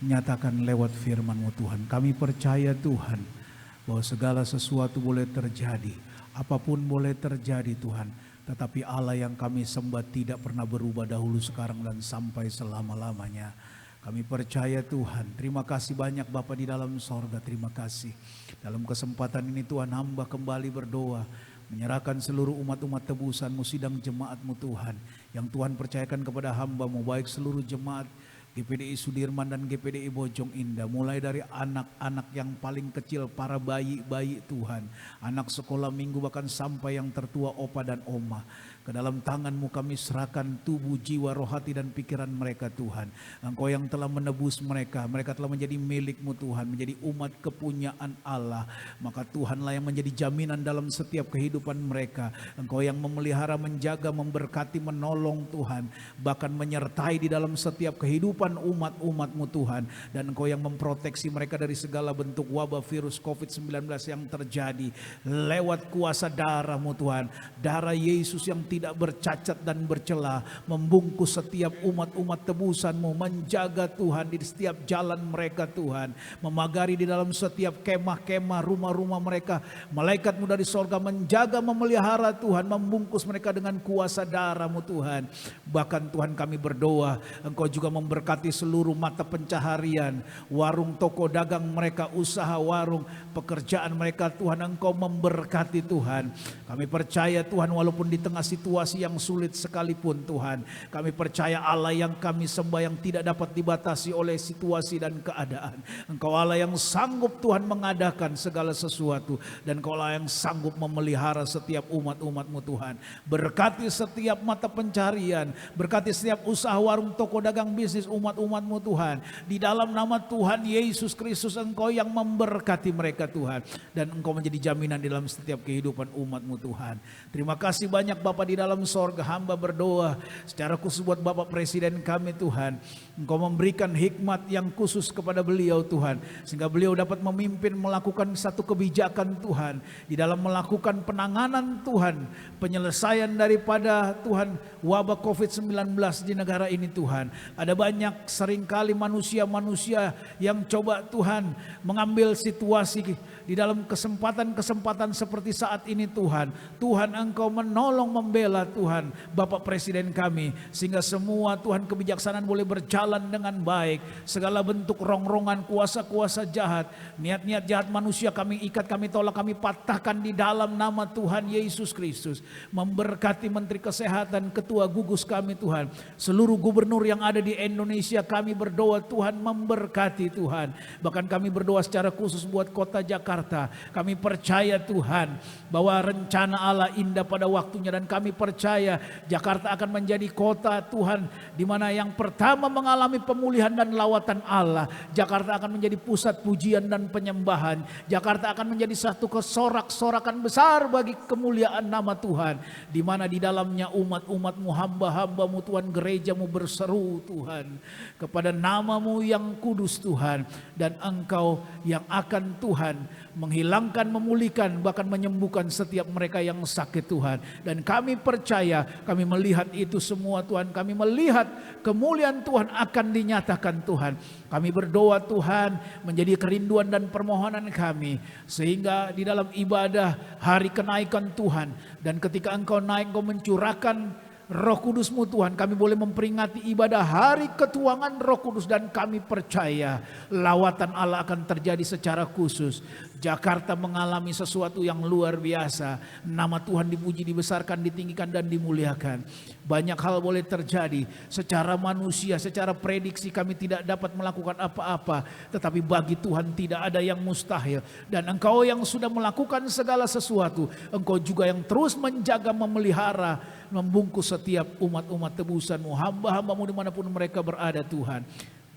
nyatakan lewat firman-Mu Tuhan. Kami percaya Tuhan, bahwa segala sesuatu boleh terjadi, apapun boleh terjadi Tuhan, tetapi Allah yang kami sembah tidak pernah berubah dahulu, sekarang, dan sampai selama-lamanya. Kami percaya Tuhan. Terima kasih banyak Bapa di dalam sorga, terima kasih. Dalam kesempatan ini Tuhan, hamba kembali berdoa, menyerahkan seluruh umat-umat tebusan-Mu, sidang jemaat-Mu Tuhan, yang Tuhan percayakan kepada hamba-Mu, baik seluruh jemaat GPDI Sudirman dan GPDI Bojong Indah, mulai dari anak-anak yang paling kecil, para bayi-bayi Tuhan, anak sekolah minggu, bahkan sampai yang tertua, opa dan oma. Ke dalam tangan-Mu kami serahkan tubuh, jiwa, roh, hati, dan pikiran mereka Tuhan. Engkau yang telah menebus mereka, mereka telah menjadi milik-Mu Tuhan, menjadi umat kepunyaan Allah. Maka Tuhanlah yang menjadi jaminan dalam setiap kehidupan mereka. Engkau yang memelihara, menjaga, memberkati, menolong Tuhan, bahkan menyertai di dalam setiap kehidupan umat-umat-Mu Tuhan. Dan Engkau yang memproteksi mereka dari segala bentuk wabah virus COVID-19 yang terjadi lewat kuasa darah-Mu Tuhan, darah Yesus yang tidak bercacat dan bercela, membungkus setiap umat-umat tebusan-Mu, menjaga Tuhan di setiap jalan mereka Tuhan, memagari di dalam setiap kemah-kemah rumah-rumah mereka. Malaikat-Mu dari sorga menjaga, memelihara Tuhan, membungkus mereka dengan kuasa darah-Mu Tuhan. Bahkan Tuhan kami berdoa, Engkau juga memberkati seluruh mata pencaharian, warung toko dagang mereka, usaha warung, pekerjaan mereka Tuhan, Engkau memberkati Tuhan. Kami percaya Tuhan, walaupun di tengah situasi yang sulit sekalipun Tuhan, kami percaya Allah yang kami sembah yang tidak dapat dibatasi oleh situasi dan keadaan. Engkau Allah yang sanggup Tuhan mengadakan segala sesuatu, dan Engkau Allah yang sanggup memelihara setiap umat-umat-Mu Tuhan. Berkati setiap mata pencarian, berkati setiap usaha warung toko dagang bisnis umat-umat-Mu Tuhan. Di dalam nama Tuhan Yesus Kristus, Engkau yang memberkati mereka Tuhan, dan Engkau menjadi jaminan di dalam setiap kehidupan umat-Mu Tuhan. Terima kasih banyak Bapa di dalam sorga. Hamba berdoa secara khusus buat Bapak Presiden kami Tuhan. Engkau memberikan hikmat yang khusus kepada beliau Tuhan, sehingga beliau dapat memimpin, melakukan satu kebijakan Tuhan di dalam melakukan penanganan Tuhan, penyelesaian daripada Tuhan wabah COVID-19 di negara ini Tuhan. Ada banyak seringkali manusia-manusia yang coba Tuhan mengambil situasi di dalam kesempatan-kesempatan seperti saat ini Tuhan. Tuhan Engkau menolong, membela Tuhan Bapak Presiden kami, sehingga semua Tuhan kebijaksanaan boleh berjalan dengan baik. Segala bentuk rongrongan kuasa-kuasa jahat, niat-niat jahat manusia kami ikat, kami tolak, kami patahkan di dalam nama Tuhan Yesus Kristus. Memberkati Menteri Kesehatan, Ketua Gugus kami Tuhan, seluruh gubernur yang ada di Indonesia kami berdoa Tuhan memberkati Tuhan. Bahkan kami berdoa secara khusus buat kota Jakarta. Kami percaya Tuhan bahwa rencana Allah indah pada waktunya, dan kami percaya Jakarta akan menjadi kota Tuhan di mana yang pertama mengalami pemulihan dan lawatan Allah. Jakarta akan menjadi pusat pujian dan penyembahan. Jakarta akan menjadi satu kesorak-sorakan besar bagi kemuliaan nama Tuhan, di mana di dalamnya umat-umat-Mu, hamba-hamba-Mu Tuhan, gereja-Mu berseru Tuhan kepada nama-Mu yang kudus Tuhan, dan Engkau yang akan Tuhan menghilangkan, memulihkan, bahkan menyembuhkan setiap mereka yang sakit Tuhan. Dan kami percaya, kami melihat itu semua Tuhan. Kami melihat kemuliaan Tuhan akan dinyatakan Tuhan. Kami berdoa Tuhan menjadi kerinduan dan permohonan kami, sehingga di dalam ibadah hari kenaikan Tuhan, dan ketika Engkau naik, Engkau mencurahkan Roh Kudus-Mu Tuhan, kami boleh memperingati ibadah hari ketuangan Roh Kudus, dan kami percaya lawatan Allah akan terjadi secara khusus. Jakarta mengalami sesuatu yang luar biasa. Nama Tuhan dipuji, dibesarkan, ditinggikan, dan dimuliakan. Banyak hal boleh terjadi. Secara manusia, secara prediksi kami tidak dapat melakukan apa-apa, tetapi bagi Tuhan tidak ada yang mustahil. Dan Engkau yang sudah melakukan segala sesuatu, Engkau juga yang terus menjaga, memelihara, membungkus setiap umat-umat tebusan-Mu, hamba-hamba-Mu dimanapun mereka berada Tuhan.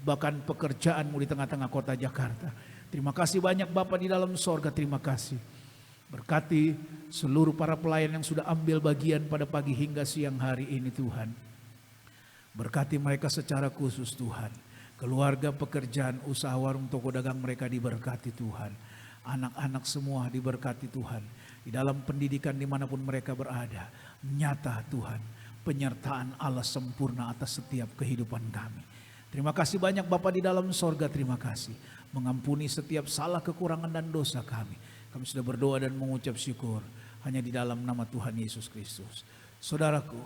Bahkan pekerjaan-Mu di tengah-tengah kota Jakarta. Terima kasih banyak Bapa di dalam sorga, terima kasih. Berkati seluruh para pelayan yang sudah ambil bagian pada pagi hingga siang hari ini Tuhan. Berkati mereka secara khusus Tuhan. Keluarga, pekerjaan, usaha warung toko dagang mereka diberkati Tuhan. Anak-anak semua diberkati Tuhan. Di dalam pendidikan dimanapun mereka berada. Nyata Tuhan, penyertaan Allah sempurna atas setiap kehidupan kami. Terima kasih banyak Bapa di dalam sorga, terima kasih. Mengampuni setiap salah, kekurangan, dan dosa kami. Kami sudah berdoa dan mengucap syukur hanya di dalam nama Tuhan Yesus Kristus. Saudaraku,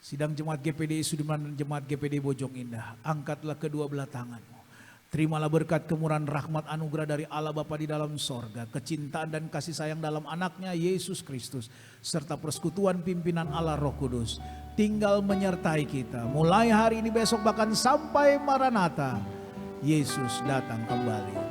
sidang jemaat GPD Sudirman dan jemaat GPD Bojong Indah, angkatlah kedua belah tanganmu. Terimalah berkat kemurahan rahmat anugerah dari Allah Bapa di dalam sorga, kecintaan dan kasih sayang dalam anaknya Yesus Kristus, serta persekutuan pimpinan Allah Roh Kudus tinggal menyertai kita mulai hari ini, besok, bahkan sampai Maranatha. Yesus datang kembali.